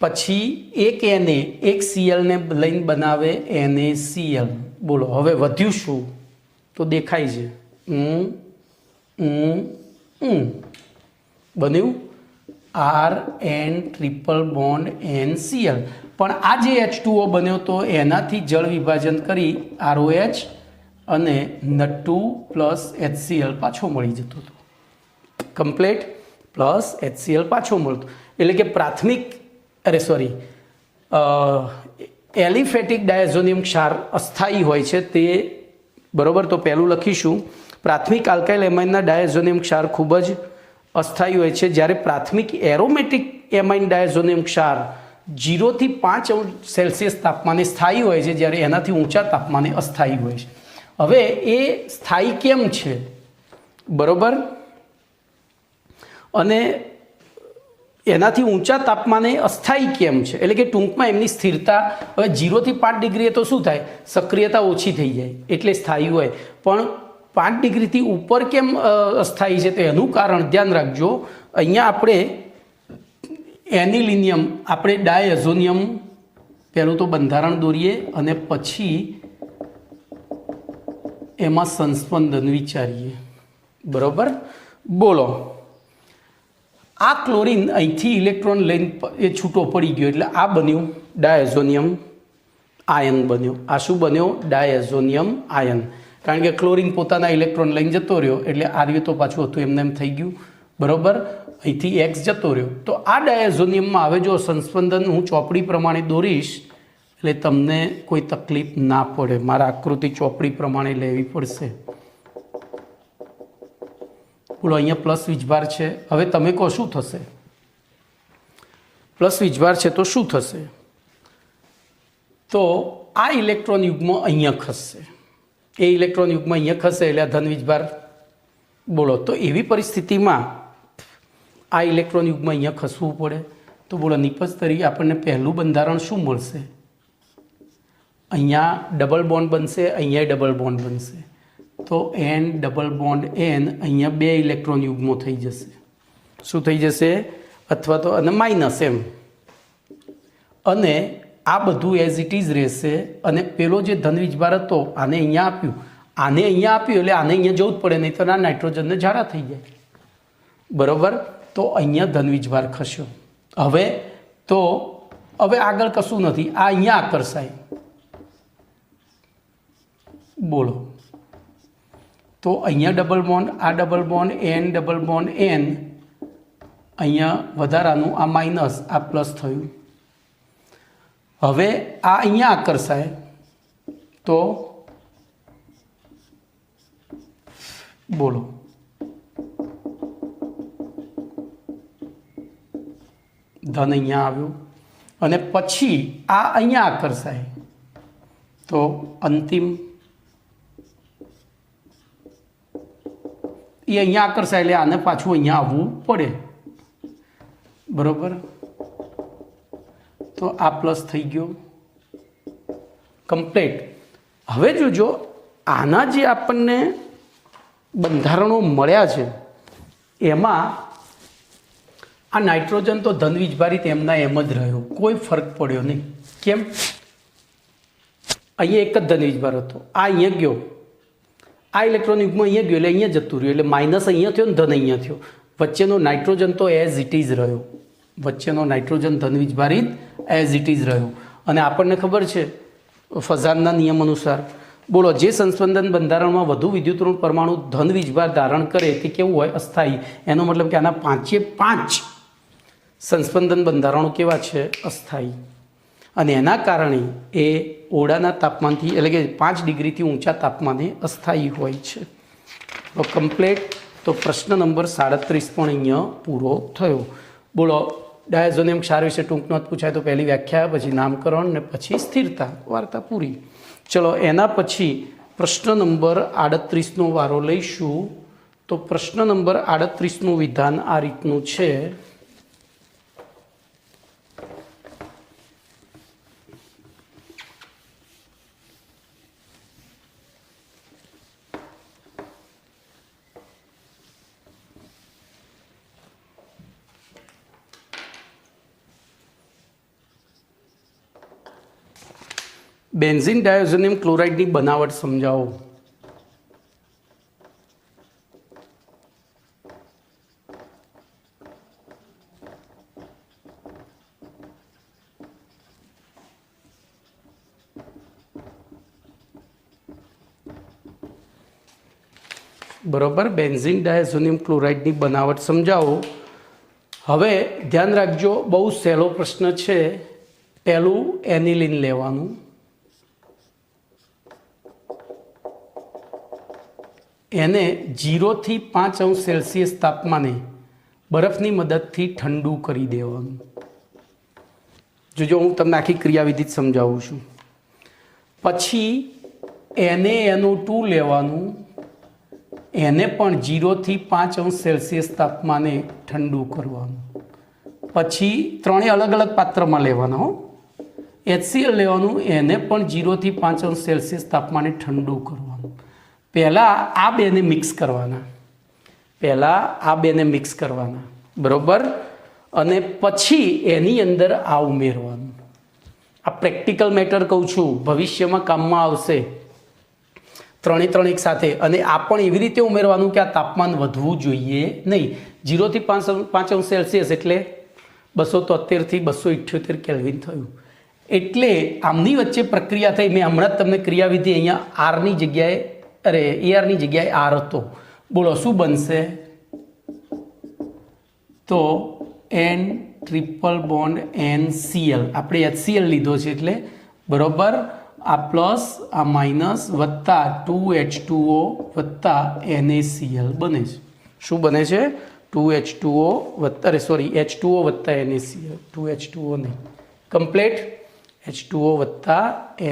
પછી એક Na એક Cl ને લઈને બનાવે NaCl. બોલો હવે વધ્યું શું? તો દેખાય છે બન્યું RN ટ્રિપલ બોન્ડ NCl. પણ આ જે H2O બન્યો તો એનાથી જળ વિભાજન કરી ROH અને N2 પ્લસ HCl પાછો મળી જતો હતો. કમ્પ્લીટ. પ્લસ HCl પાછો મળતો. એટલે કે એલિફેટિક ડાયઝોનિયમ ક્ષાર અસ્થાયી હોય છે તે, બરાબર? તો પહેલું લખીશું, પ્રાથમિક આલ્કાઇલ એમાઇનના ડાયઝોનિયમ ક્ષાર ખૂબ જ અસ્થાયી હોય છે, જ્યારે પ્રાથમિક એરોમેટિક એમાઇન ડાયઝોનિયમ ક્ષાર 0 થી 5 અંશ સેલ્સિયસ તાપમાને સ્થાયી હોય છે, જ્યારે એનાથી ઊંચા તાપમાને અસ્થાયી હોય છે. હવે એ સ્થાયી કેમ છે, બરાબર? અને એનાથી ઊંચા તાપમાને અસ્થાયી કેમ છે? એટલે કે ટૂંકમાં એમની સ્થિરતા, હવે 0 થી 5 ડિગ્રીએ તો શું થાય, સક્રિયતા ઓછી થઈ જાય એટલે સ્થાયી હોય. પણ 5 ડિગ્રીથી ઉપર કેમ અસ્થાયી છે? તો એનું કારણ ધ્યાન રાખજો. અહીંયા આપણે એનિલિનિયમ, આપણે ડાયઝોનિયમ પહેલું તો બંધારણ દોરીએ અને પછી એમાં સંસ્પંદન વિચારીએ, બરાબર? બોલો, આ ક્લોરીન અહીંથી ઇલેક્ટ્રોન લઈને એ છૂટો પડી ગયો એટલે આ બન્યું ડાયઝોનિયમ આયન બન્યો. આ શું બન્યો? Diazonium ion. કારણ કે ક્લોરીન પોતાના ઇલેક્ટ્રોન લઈને જતો રહ્યો એટલે આર્ય તો પાછું હતું એમને એમ થઈ ગયું, બરાબર? અહીંથી X જતો રહ્યો. તો આ ડાયઝોનિયમમાં હવે જો સંસ્પંદન હું ચોપડી પ્રમાણે દોરીશ એટલે તમને કોઈ તકલીફ ના પડે. મારા આકૃતિ ચોપડી પ્રમાણે લેવી પડશે. બોલો, અહીંયા પ્લસ વીજભાર છે. હવે તમે કહો શું થશે? પ્લસ વીજભાર છે તો શું થશે? તો આ ઇલેક્ટ્રોન યુગ્મ અહીંયા ખસશે, એ ઇલેક્ટ્રોન યુગ્મ અહીંયા ખસે એટલે આ ધન વીજભાર. બોલો, તો એવી પરિસ્થિતિમાં આ ઇલેક્ટ્રોન યુગ્મ અહીંયા ખસવું પડે. તો બોલો, નિપજ તરીકે આપણને પહેલું બંધારણ શું મળશે? અહીંયા ડબલ બોન્ડ બનશે, અહીંયા ડબલ બોન્ડ બનશે. તો N ડબલ બોન્ડ N, અહીંયા 2 ઇલેક્ટ્રોન યુગ્મો થઈ જશે. શું થઈ જશે? અથવા તો અને માઇનસ એમ. અને આ બધું એઝ ઇટ ઇઝ રહેશે. અને પેલો જે ધન વીજભાર હતો આને અહીંયા આપ્યું, આને અહીંયા આપ્યું એટલે આને અહીંયા જવું જ પડે, નહીં તો આ નાઇટ્રોજનને ઝાડા થઈ જાય, બરાબર? તો અહીંયા ધન વીજભાર ખસ્યો. હવે આગળ કશું નથી, આ અહીંયા આકર્ષાય. બોલો, તો અહીંયા ડબલ બોન્ડ, આ double bond, N double bond N, અહીંયા વધારાનું આ માઇનસ, આ પ્લસ થયું. હવે આ અહીંયા આકર્ષાય તો બોલો, ધન અહીંયા આવ્યું અને પછી આ અહીંયા આકર્ષાય તો અંતિમ એ અહીંયા આકર્ષાય એટલે આને પાછું અહીંયા આવવું પડે, બરોબર? તો આ પ્લસ થઈ ગયો, કમ્પ્લીટ. હવે જોજો, આના જે આપણને બંધારણો મળ્યા છે એમાં આ નાઇટ્રોજન તો ધન વીજભારિત એમના એમ જ રહ્યો, કોઈ ફરક પડ્યો નહીં. કેમ? અહીંયા એક જ ધન વીજભાર હતો, આ અહીંયા ગયો, આ ઇલેક્ટ્રોન યુગમાં અહીંયા ગયો એટલે અહીંયા જતું રહ્યું, એટલે માઇનસ અહીંયા થયો ને ધન અહીંયા થયો. વચ્ચેનો નાઇટ્રોજન તો એઝ ઇટ ઇઝ રહ્યો, વચ્ચેનો નાઇટ્રોજન ધન વીજભારિત એઝ ઇટ ઇઝ રહ્યો. અને આપણને ખબર છે ફઝાનના નિયમ અનુસાર, બોલો, જે સંસ્પંદન બંધારણમાં વધુ વિદ્યુતઋણ પરમાણુ ધન વીજભાર ધારણ કરે તે કેવું હોય? અસ્થાયી. એનો મતલબ કે આના 5 સંસ્પંદન બંધારણો કેવા છે? અસ્થાયી. અને એના કારણે એ ઓરડાના તાપમાનથી એટલે કે 5 ડિગ્રીથી ઊંચા તાપમાને અસ્થાયી હોય છે. તો કમ્પ્લેટ. તો તો પ્રશ્ન નંબર 37 પણ અહીંયા પૂરો થયો. બોલો, ડાયઝોનિયમ ક્ષાર વિશે ટૂંક નોંધ પૂછાય તો પહેલી વ્યાખ્યા, પછી નામકરણ ને પછી સ્થિરતા, વાર્તા પૂરી. ચલો, એના પછી પ્રશ્ન નંબર 38નો વારો લઈશું. તો પ્રશ્ન નંબર 38નું વિધાન આ રીતનું છે. બેન્ઝીન ડાયોઝોનિયમ ક્લોરાઇડની બનાવટ સમજાવો. બરોબર, બેન્ઝીન ડાયોઝોનિયમ ક્લોરાઇડની બનાવટ સમજાવો. હવે ધ્યાન રાખજો, બહુ સહેલો પ્રશ્ન છે. પહેલું એનિલિન લેવાનું, એને 0 થી 5 અંશ સેલ્સિયસ તાપમાને બરફની મદદથી ઠંડુ કરી દેવાનું. જો હું તમને આખી ક્રિયાવિધિ જ સમજાવું છું. પછી NaNO2 લેવાનું, એને પણ 0 થી 5 અંશ સેલ્સિયસ તાપમાને ઠંડુ કરવાનું. પછી ત્રણેય અલગ અલગ પાત્રમાં લેવાના હો. HCl લેવાનું, એને પણ 0 થી 5 અંશ સેલ્સિયસ તાપમાને ઠંડુ કરવાનું. પહેલાં આ બેને મિક્સ કરવાના, બરાબર, અને પછી એની અંદર આ ઉમેરવાનું. આ પ્રેક્ટિકલ મેટર કહું છું, ભવિષ્યમાં કામમાં આવશે. ત્રણે એક સાથે. અને આ પણ એવી રીતે ઉમેરવાનું કે આ તાપમાન વધવું જોઈએ નહીં. 0 થી 5 અંશ સેલ્સિયસ એટલે 273 થી 278 કેલ્વિન થયું. એટલે આમની વચ્ચે પ્રક્રિયા થઈ. મેં હમણાં જ તમને ક્રિયાવિધિ અહીંયા આરની જગ્યાએ એઆરની જગ્યાએ આર હતો. બોલો શું બનશે? તો N ટ્રિપલ બોન્ડ NCl, આપણે HCl લીધો છે એટલે બરોબર, આ પ્લસ આ માઇનસ વત્તા 2H2O વત્તા NaCl બને છે. શું બને છે? 2H2O વત્તા H2O વત્તા NaCl. 2H2O નહીં, કમ્પ્લીટ H2O વત્તા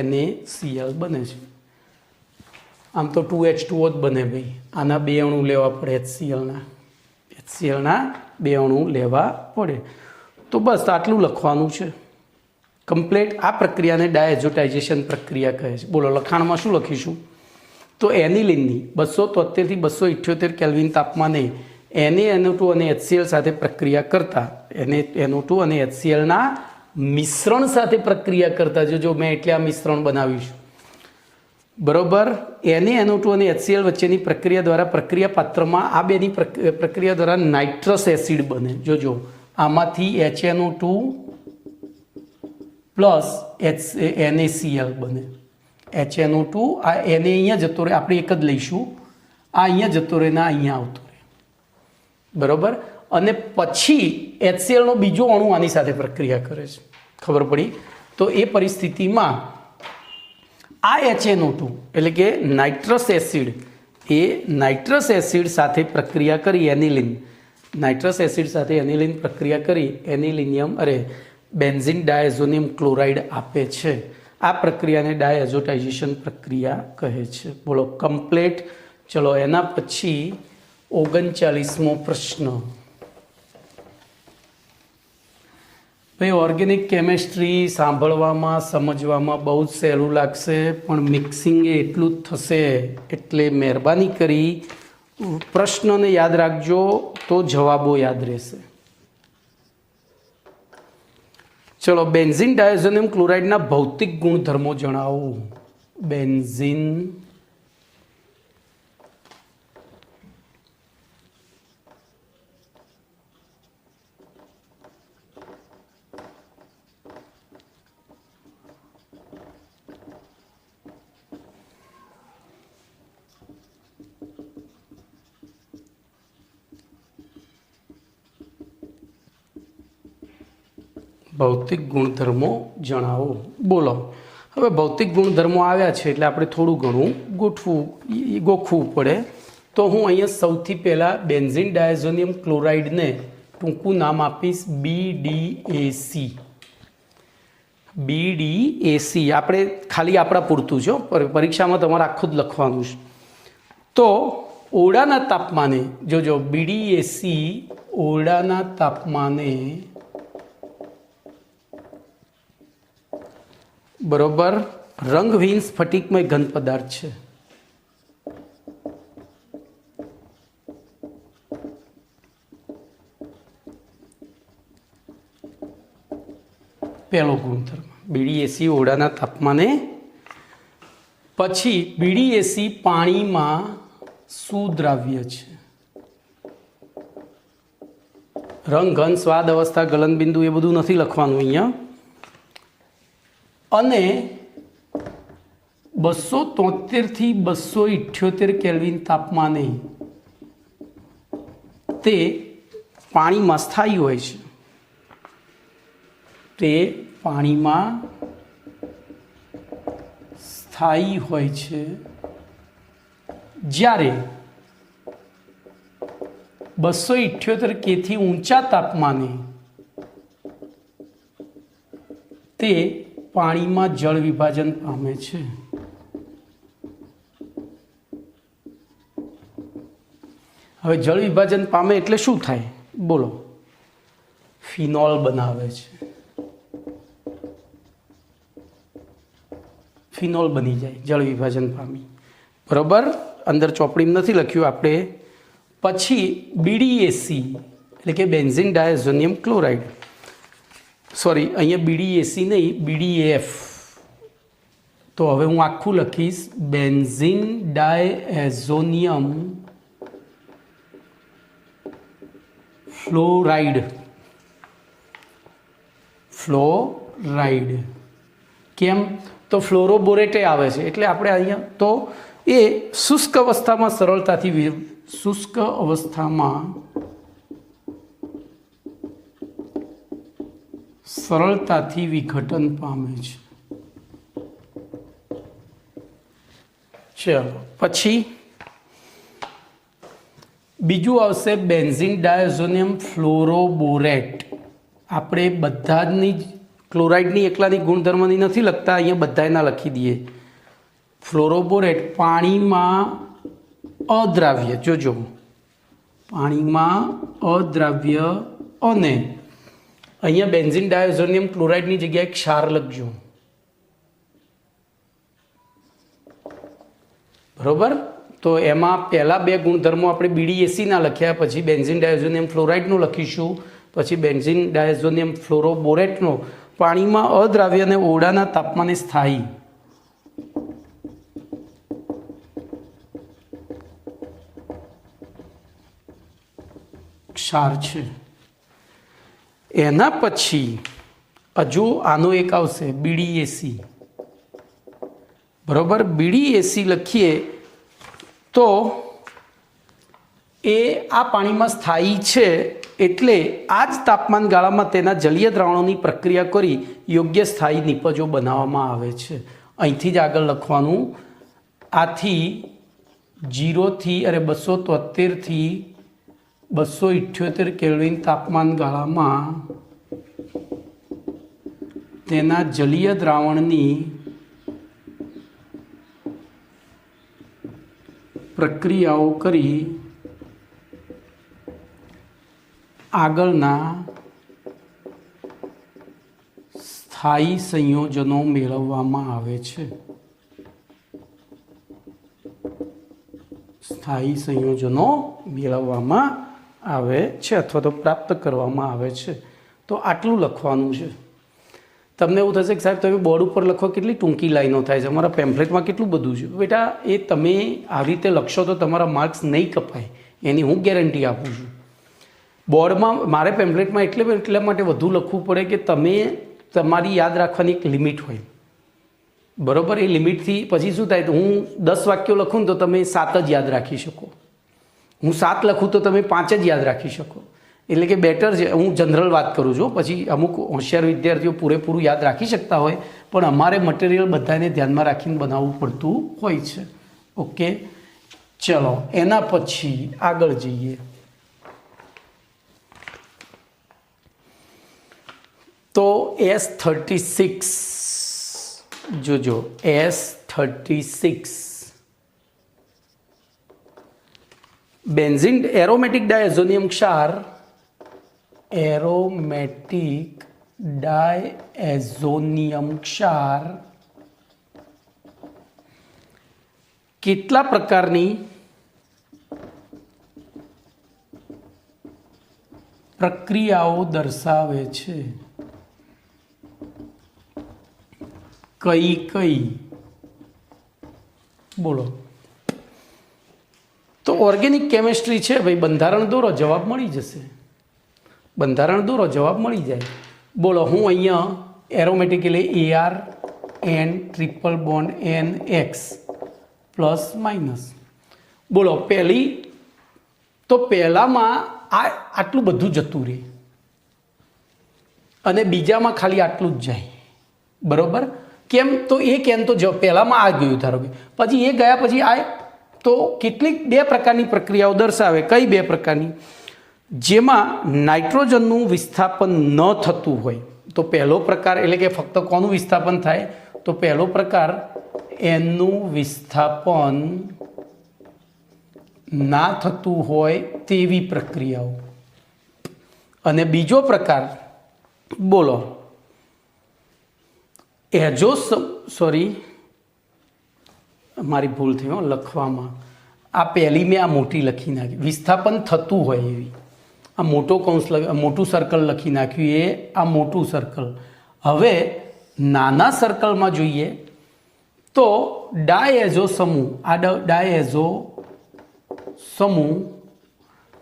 NaCl બને છે. આમ તો 2H2O જ બને ભાઈ. આના 2 અણુ લેવા પડે, HClના 2 અણુ લેવા પડે. તો બસ આટલું લખવાનું છે, કમ્પ્લીટ. આ પ્રક્રિયાને ડાયઝોટાઇઝેશન પ્રક્રિયા કહે છે. બોલો, લખાણમાં શું લખીશું? તો એનિલિનની 273 થી 278 કેલ્વિન તાપમાને NaNO2 અને HCl સાથે પ્રક્રિયા કરતા, NaNO2 અને HClના મિશ્રણ સાથે પ્રક્રિયા કરતા. જો મેં એટલે આ મિશ્રણ બનાવ્યું છે, બરોબર. NaNO2 અને HCl વચ્ચેની પ્રક્રિયા દ્વારા પ્રક્રિયા પાત્રમાં આ બેની પ્રક્રિયા દ્વારા નાઇટ્રસ એસિડ બને. જોજો, આમાંથી HNO2 પ્લસ NaCl બને. HNO2, આ Na અહીંયા જતો રહે, આપણે એક જ લઈશું. આ અહીંયા જતો રહે ને અહીંયા આવતો રહે, બરોબર. અને પછી HClનો બીજો અણુ આની સાથે પ્રક્રિયા કરે છે. ખબર પડી? તો એ પરિસ્થિતિમાં આ HNO2 એટલે કે નાઇટ્રસ એસિડ, એ નાઇટ્રસ એસિડ સાથે પ્રક્રિયા કરી નાઇટ્રસ એસિડ સાથે એનિલિન પ્રક્રિયા કરી બેન્ઝીન ડાયઝોનિયમ ક્લોરાઇડ આપે છે. આ પ્રક્રિયાને ડાયઝોટાઇઝેશન પ્રક્રિયા કહે છે. બોલો, કમ્પ્લીટ. ચલો, એના પછી 39મો પ્રશ્ન. ભાઈ, ઓર્ગેનિક કેમેસ્ટ્રી સાંભળવામાં સમજવામાં બહુ જ સહેલું લાગશે, પણ મિક્સિંગ એટલું જ થશે. એટલે મહેરબાની કરી પ્રશ્નને યાદ રાખજો તો જવાબો યાદ રહેશે. ચલો, બેન્ઝીન ડાયોઝોનિયમ ક્લોરાઇડના ભૌતિક ગુણધર્મો જણાવો. બેન્ઝીન ભૌતિક ગુણધર્મો જણાવો. બોલો, હવે ભૌતિક ગુણધર્મો આવ્યા છે એટલે આપણે થોડું ઘણું ગોખવું પડે. તો હું અહીંયા સૌથી પહેલાં બેન્ઝીન ડાયઝોનિયમ ક્લોરાઇડને ટૂંકું નામ આપીશ BDAC. BDAC આપણે ખાલી આપણા પૂરતું છે, પરીક્ષામાં તમારે આખું જ લખવાનું છે. તો ઓરડાના તાપમાને જોજો, BDAC ઓરડાના તાપમાને બરોબર રંગહીન સ્ફટિકમય ઘન પદાર્થ છે. પહેલો ગુણધર્મ BDAC ઓરડાના તાપમાને. પછી BDAC પાણીમાં સુદ્રાવ્ય છે. રંગ, ઘન, સ્વાદ, અવસ્થા, ગલનબિંદુ એ બધું નથી લખવાનું અહીંયા. અને 273 થી 278 કેલ્વિન તાપમાને તે પાણીમાં સ્થાયી હોય છે. તે પાણીમાં સ્થાયી હોય છે. જ્યારે 278 કેથી ઊંચા તાપમાને તે પાણીમાં જળ વિભાજન પામે છે. હવે જળ વિભાજન પામે એટલે શું થાય બોલો? ફિનોલ બનાવે છે. ફિનોલ બની જાય જળ વિભાજન પામી. બરાબર, અંદર ચોપડીમાં નથી લખ્યું આપણે. પછી BDAC એટલે કે બેન્ઝીન ડાયઝોનિયમ ક્લોરાઇડ, સોરી અહીંયા BDAC નહીં, BDAF. તો હવે હું આખું લખીશ બેન્ઝીન ડાયઝોનિયમ ફ્લોરાઇડ. ફ્લોરાઇડ કેમ? તો ફ્લોરોબોરેટે આવે છે એટલે આપણે અહીંયા તો એ શુષ્ક અવસ્થામાં સરળતાથી વિઘટન પામે છે. ચલો પછી બીજું આવશે બેન્ઝીન ડાયઝોનિયમ ફ્લોરોબોરેટ. આપણે બધાની જ ક્લોરાઇડની એકલાની ગુણધર્મની નથી લખતા, અહીંયા બધાના લખી દઈએ. ફ્લોરોબોરેટ પાણીમાં અદ્રાવ્ય, જોજો પાણીમાં અદ્રાવ્ય. અને અહીંયા બેન્ઝીન ડાયઝોનિયમ ક્લોરાઇડની જગ્યાએ ક્ષાર લખજો. બરોબર, તો એમાં પહેલા બે ગુણધર્મો આપણે BDAC ના લખ્યા, પછી બેન્ઝીન ડાયઝોનિયમ ફ્લોરાઇડનું લખીશું, પછી બેન્ઝીન ડાયઝોનિયમ ફ્લોરોબોરેટનો પાણીમાં અદ્રાવ્ય અને ઓરડાના તાપમાને સ્થાયી. ક્ષાર છે. એના પછી હજુ આનો એક આવશે BDAC. બરોબર, BDAC લખીએ તો એ આ પાણીમાં સ્થાયી છે એટલે આ જ તાપમાન ગાળામાં તેના જલીય દ્રાવણોની પ્રક્રિયા કરી યોગ્ય સ્થાયી નિપજો બનાવવામાં આવે છે. અહીંથી જ આગળ લખવાનું. આથી 0 થી 273 થી 278 કેલ્વિન તાપમાન ગાળામાં તેના જલીય દ્રાવણની પ્રક્રિયાઓ કરી આગળના સ્થાયી સંયોજનો મેળવવામાં આવે છે. સ્થાયી સંયોજનો મેળવવામાં આવે છે અથવા તો પ્રાપ્ત કરવામાં આવે છે. તો આટલું લખવાનું છે. તમને એવું થશે કે સાહેબ તમે બોર્ડ ઉપર લખો કેટલી ટૂંકી લાઈનો થાય છે, અમારા પેમ્ફલેટમાં કેટલું બધું છે. બેટા એ તમે આવી રીતે લખશો તો તમારા માર્ક્સ નહીં કપાય, એની હું ગેરંટી આપું છું. બોર્ડમાં મારે પેમ્ફલેટમાં એટલા માટે વધુ લખવું પડે કે તમે તમારી યાદ રાખવાની એક લિમિટ હોય. બરાબર, એ લિમિટથી પછી શું થાય, તો હું 10 વાક્યો લખું ને તો તમે 7 જ યાદ રાખી શકો, હું 7 લખું તો તમે 5 જ યાદ રાખી શકો. એટલે કે બેટર છે. હું જનરલ વાત કરું છું, પછી અમુક હોશિયાર વિદ્યાર્થીઓ પૂરેપૂરું યાદ રાખી શકતા હોય, પણ અમારે મટીરિયલ બધાને ધ્યાનમાં રાખીને બનાવવું પડતું હોય છે. ઓકે, ચલો એના પછી આગળ જઈએ. તો S36 જોજો, S36 બેન્ઝીન એરોમેટિક ડાયઝોનિયમ ક્ષાર, એરોમેટિક ડાયઝોનિયમ ક્ષાર કેટલા પ્રકારની પ્રક્રિયાઓ દર્શાવે છે? કઈ કઈ બોલો. તો ઓર્ગેનિક કેમિસ્ટ્રી છે ભાઈ, બંધારણ દોરો જવાબ મળી જશે. બંધારણ દોરો જવાબ મળી જાય. બોલો, હું અહીંયા એરોમેટિક એટલે AR N triple bond NX plus minus. બોલો પહેલી તો પહેલામાં આટલું બધું જતું રહે અને બીજામાં ખાલી આટલું જ જાય. બરોબર? કેમ? તો એ કેમ તો પહેલામાં આ ગયું ધારો કે, પછી એ ગયા પછી આ, તો કેટલીક બે પ્રકારની પ્રક્રિયાઓ દર્શાવે. કઈ બે પ્રકારની? જેમાં નાઇટ્રોજનનું વિસ્થાપન ન થતું હોય તો પહેલો પ્રકાર, એટલે કે ફક્ત કોનું વિસ્થાપન થાય? તો પહેલો પ્રકાર એનું વિસ્થાપન ના થતું હોય તેવી પ્રક્રિયાઓ. અને બીજો પ્રકાર બોલો મારી ભૂલ થઈ લખવામાં. આ પહેલી મેં આ મોટી લખી નાખી, વિસ્થાપન થતું હોય એવી. આ મોટો કૌંસ મોટું સર્કલ લખી નાખ્યું, એ આ મોટું સર્કલ. હવે નાના સર્કલમાં જોઈએ તો ડાયએઝો સમૂહ, આ ડાયએઝો સમૂહ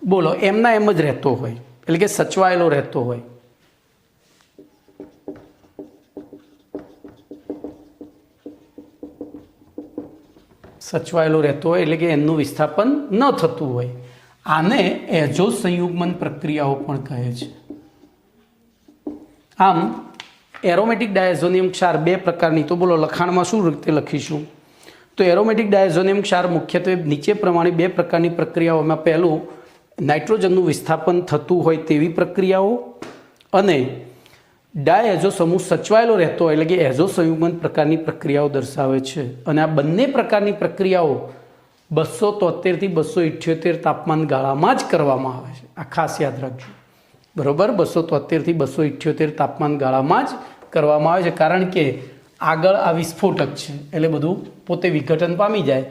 બોલો એમના એમ જ રહેતો હોય, એટલે કે સચવાયેલો રહેતો હોય. સચવાયેલો રહેતો હોય એટલે કે એમનું વિસ્થાપન ન થતું હોય. આને એઝો સંયુગ્મન પ્રક્રિયાઓ પણ કહે છે. આમ એરોમેટિક ડાયઝોનિયમ ક્ષાર બે પ્રકારની. તો બોલો લખાણમાં શું રીતે લખીશું? તો એરોમેટિક ડાયઝોનિયમ ક્ષાર મુખ્યત્વે નીચે પ્રમાણે બે પ્રકારની પ્રક્રિયાઓમાં પહેલું નાઇટ્રોજનનું વિસ્થાપન થતું હોય તેવી પ્રક્રિયાઓ, અને ડાયએઝો સમૂહ સચવાયેલો રહેતો હોય એટલે કે એઝો સંયુગ્મન પ્રકારની પ્રક્રિયાઓ દર્શાવે છે. અને આ બંને પ્રકારની પ્રક્રિયાઓ 273 થી 278 તાપમાન ગાળામાં જ કરવામાં આવે છે. આ ખાસ યાદ રાખજો. બરોબર? 273 થી 278 તાપમાન ગાળામાં જ કરવામાં આવે છે, કારણ કે આગળ આ વિસ્ફોટક છે એટલે બધું પોતે વિઘટન પામી જાય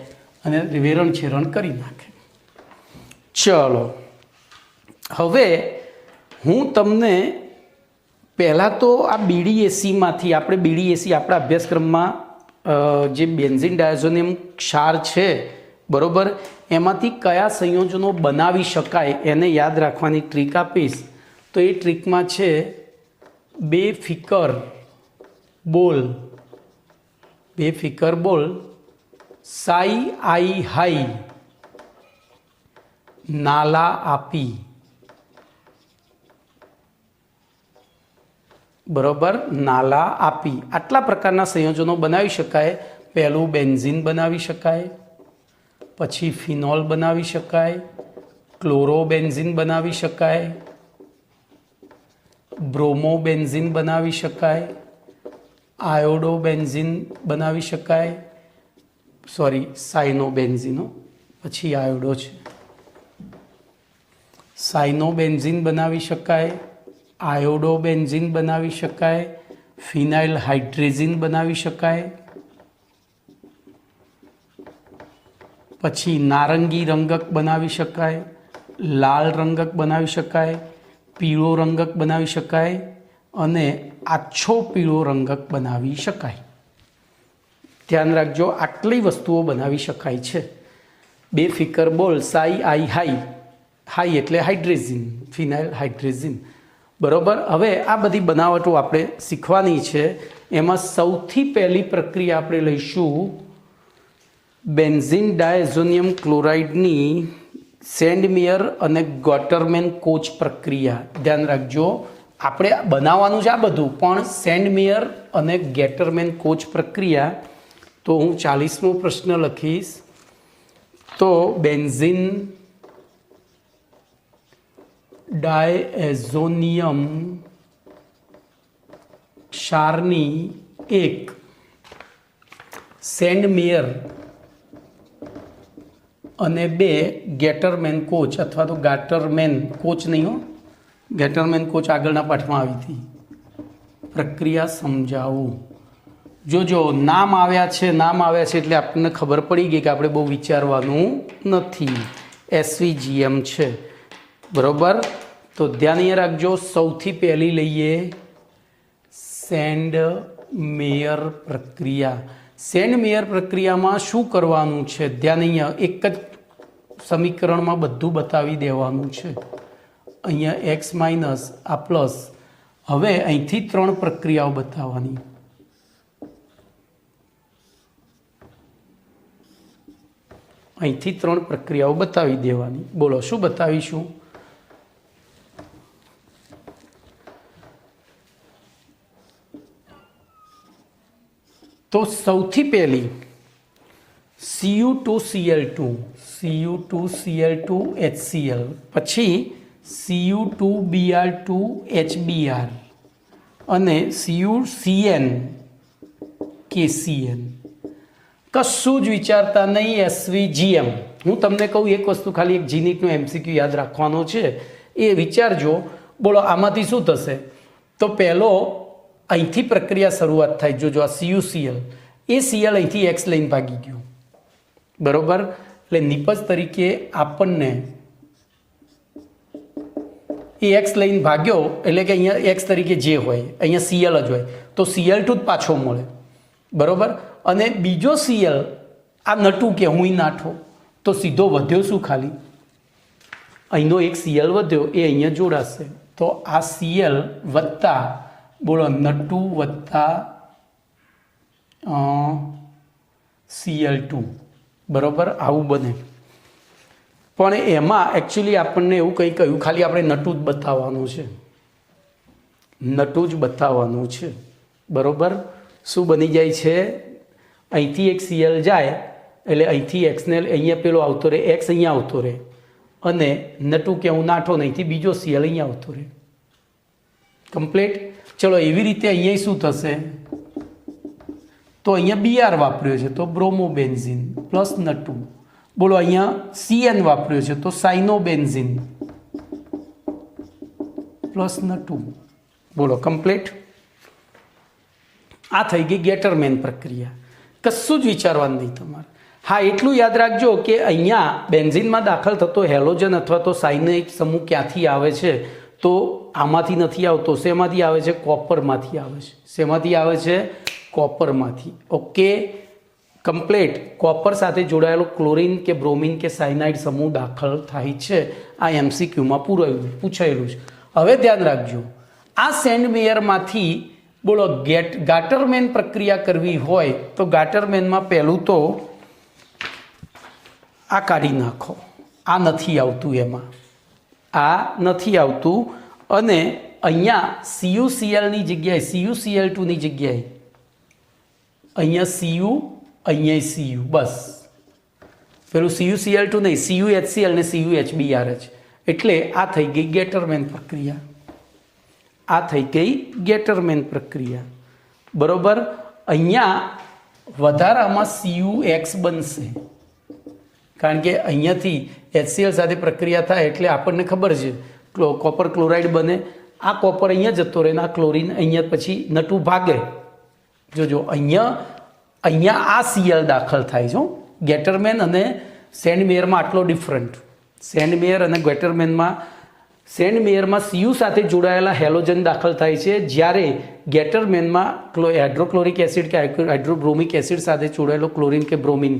અને વેરણ છેરણ કરી નાખે. ચલો હવે હું તમને પહેલાં તો આ BDACમાંથી આપણે BDAC આપણા અભ્યાસક્રમમાં જે બેન્ઝીન ડાયઝોનિયમ ક્ષાર છે, બરોબર, એમાંથી કયા સંયોજનો બનાવી શકાય એને યાદ રાખવાની ટ્રીક આપીશ. તો એ ટ્રીકમાં છે બે ફિકર બોલ સાઈ આઈ હાઈ નાલા આપી. બરોબર? નાલા આપી આટલા પ્રકારના સંયોજનો બનાવી શકાય. પહેલું બેન્ઝીન બનાવી શકાય, પછી ફિનોલ બનાવી શકાય, ક્લોરોબેન્ઝીન બનાવી શકાય, બ્રોમોબેન્ઝીન બનાવી શકાય, આયોડોબેન્ઝીન બનાવી શકાય, સાયનોબેન્ઝીનો પછી આયોડો છે. સાયનોબેન્ઝીન બનાવી શકાય, આયોડોબેન્ઝીન બનાવી શકાય, ફિનાઇલ હાઇડ્રેઝીન બનાવી શકાય, પછી નારંગી રંગક બનાવી શકાય, લાલ રંગક બનાવી શકાય, પીળો રંગક બનાવી શકાય અને આછો પીળો રંગક બનાવી શકાય. ધ્યાન રાખજો, આટલી વસ્તુઓ બનાવી શકાય છે. બે ફિકર બોલ સાઈ આઈ હાઈ એટલે હાઇડ્રેઝીન, ફિનાઇલ હાઇડ્રેઝીન. બરોબર? હવે આ બધી બનાવટો આપણે શીખવાની છે. એમાં સૌથી પહેલી પ્રક્રિયા આપણે લઈશું બેન્ઝીન ડાયઝોનિયમ ક્લોરાઇડની સેન્ડમેયર અને ગોટરમેન કોચ પ્રક્રિયા. ધ્યાન રાખજો, આપણે બનાવવાનું છે આ બધું, પણ સેન્ડમેયર અને ગેટરમેન કોચ પ્રક્રિયા. તો હું 40મો પ્રશ્ન લખીશ. તો બેન્ઝીન ડાયએઝોનિયમ ક્ષારની એક સેન્ડમેયર અને 2 ગેટરમેન કોચ અથવા તો ગાટરમેન કોચ નહીં હો, ગેટરમેન કોચ આગળના પાઠમાં આવી હતી. પ્રક્રિયા સમજાવો. જો નામ આવ્યા છે એટલે આપણને ખબર પડી ગઈ કે આપણે બહુ વિચારવાનું નથી. એસવીજીએમ છે, બરોબર. તો ધ્યાન અહીંયા રાખજો. સૌથી પહેલી લઈએ સેન્ડમેયર પ્રક્રિયા. સેન્ડમેયર પ્રક્રિયામાં શું કરવાનું છે? ધ્યાન અહીંયા એક જ સમીકરણમાં બધું બતાવી દેવાનું છે. અહીંયા એક્સ માઇનસ આ પ્લસ. હવે અહીંથી 3 પ્રક્રિયાઓ બતાવવાની. અહીંથી 3 પ્રક્રિયાઓ બતાવી દેવાની. બોલો શું બતાવીશું? તો સૌથી પહેલી Cu2Cl2 HCl, પછી Cu2Br2 HBr અને CuCN KCN. કશું જ વિચારતા નહીં. એસવીજીએમ. હું તમને કહું એક વસ્તુ, ખાલી એક જીનીટનો એમસીક્યુ યાદ રાખવાનો છે, એ વિચારજો. બોલો આમાંથી શું થશે? તો પહેલો અહીંથી પ્રક્રિયા શરૂઆત થાય. જોજો આ CuCl, એ Cl અહીંથી એક્સ લઈને ભાગી ગયું, બરોબર. એટલે નિપજ તરીકે આપણને એ એક્સ લઈને ભાગ્યો એટલે કે અહીંયા એક્સ તરીકે જે હોય અહીંયા Cl જ હોય, તો Cl2 જ પાછો મળે, બરોબર. અને બીજો Cl આ નટુ કે હું નાઠો, તો સીધો વધ્યો શું? ખાલી અહીંનો એક Cl વધ્યો, એ અહીંયા જોડાશે. તો આ Cl વત્તા બોલો નટુ વત્તા Cl2, બરોબર. આવું બને. પણ એમાં એકચ્યુઅલી આપણને એવું કંઈ કહ્યું, ખાલી આપણે નટુ જ બતાવવાનું છે, નટુ જ બતાવવાનું છે, બરોબર. શું બની જાય છે? અહીંથી એક Cl જાય એટલે અહીંથી એક્સને અહીંયા પેલો આવતો રહે, એક્સ અહીંયા આવતો રહે, અને નટુ કે હું નાઠો અહીંથી બીજો Cl અહીંયા આવતો રહે. કમ્પ્લીટ. ચલો એવી રીતે અહીંયા શું થશે? તો અહીંયા Br વાપર્યો છે તો બ્રોમોબેન્ઝીન પ્લસ નટુ. બોલો અહીંયા Cn વાપર્યો છે તો સાઇનોબેન્ઝીન પ્લસ નટુ. બોલો કમ્પ્લીટ. આ થઈ ગઈ ગેટરમેન પ્રક્રિયા. કશું જ વિચારવાનું નહીં તમારે. હા, એટલું યાદ રાખજો કે અહીંયા બેન્ઝીનમાં દાખલ થતો હેલોજન અથવા તો સાયનાઇડ સમૂહ ક્યાંથી આવે છે? તો આમાંથી નથી આવતો. શેમાંથી આવે છે? કોપરમાંથી આવે છે. શેમાંથી આવે છે? કોપરમાંથી. Okay, complete. કોપર સાથે જોડાયેલો ક્લોરીન કે બ્રોમિન કે સાયનાઇડ સમૂહ દાખલ થાય છે. આ એમસીક્યુમાં પૂછાયેલું છે. હવે ધ્યાન રાખજો, આ સેન્ડમેયરમાંથી બોલો ગાટરમેન પ્રક્રિયા કરવી હોય તો ગાટરમેનમાં પહેલું તો આ કાઢી નાખો. આ નથી આવતું, એમાં આ નથી આવતું. અને અહીંયા CuClની જગ્યાએ CuCl2ની જગ્યાએ અહીંયા Cu, અહીંયા Cu, બસ. પેલું CuCl2 નહીં, CuHCl અને CuHBr જ. એટલે આ થઈ ગઈ ગેટરમેન પ્રક્રિયા. આ થઈ ગઈ ગેટરમેન પ્રક્રિયા, બરોબર. અહીંયા વધારામાં CuX બનશે, કારણ કે અહીંયાથી HCl સાથે પ્રક્રિયા થાય એટલે આપણને ખબર છે કોપર ક્લોરાઇડ બને. આ કોપર અહીંયા જતો રહે ને આ ક્લોરીન અહીંયા પછી નટુ ભાગે. જોજો અહીંયા આ Cl દાખલ થાય છે. ગેટરમેન અને સેન્ડમેયરમાં આટલો ડિફરન્ટ. સેન્ડમેયર અને ગેટરમેનમાં Cu સાથે જોડાયેલા હેલોજન દાખલ થાય છે, જ્યારે ગેટરમેનમાં હાઇડ્રોક્લોરિક એસિડ કે હાઇડ્રોબ્રોમિક એસિડ સાથે જોડાયેલો ક્લોરીન કે બ્રોમિન,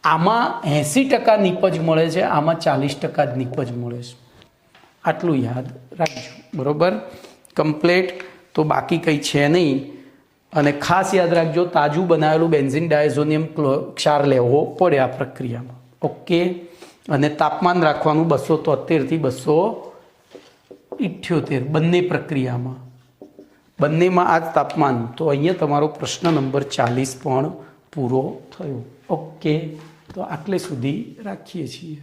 આમાં 80% નિપજ મળે છે, આમાં 40% જ નિપજ મળે છે. આટલું યાદ રાખજો, બરોબર. કમ્પ્લીટ. તો બાકી કંઈ છે નહીં. અને ખાસ યાદ રાખજો, તાજું બનાવેલું બેન્ઝીન ડાયઝોનિયમ ક્ષાર લેવો પડે આ પ્રક્રિયામાં. ઓકે. અને તાપમાન રાખવાનું 273 થી 278 બંને પ્રક્રિયામાં, બંનેમાં આ જ તાપમાન. તો અહીંયા તમારો પ્રશ્ન નંબર 40 પણ પૂરો થયો. ઓકે. તો આટલે સુધી રાખીએ છીએ.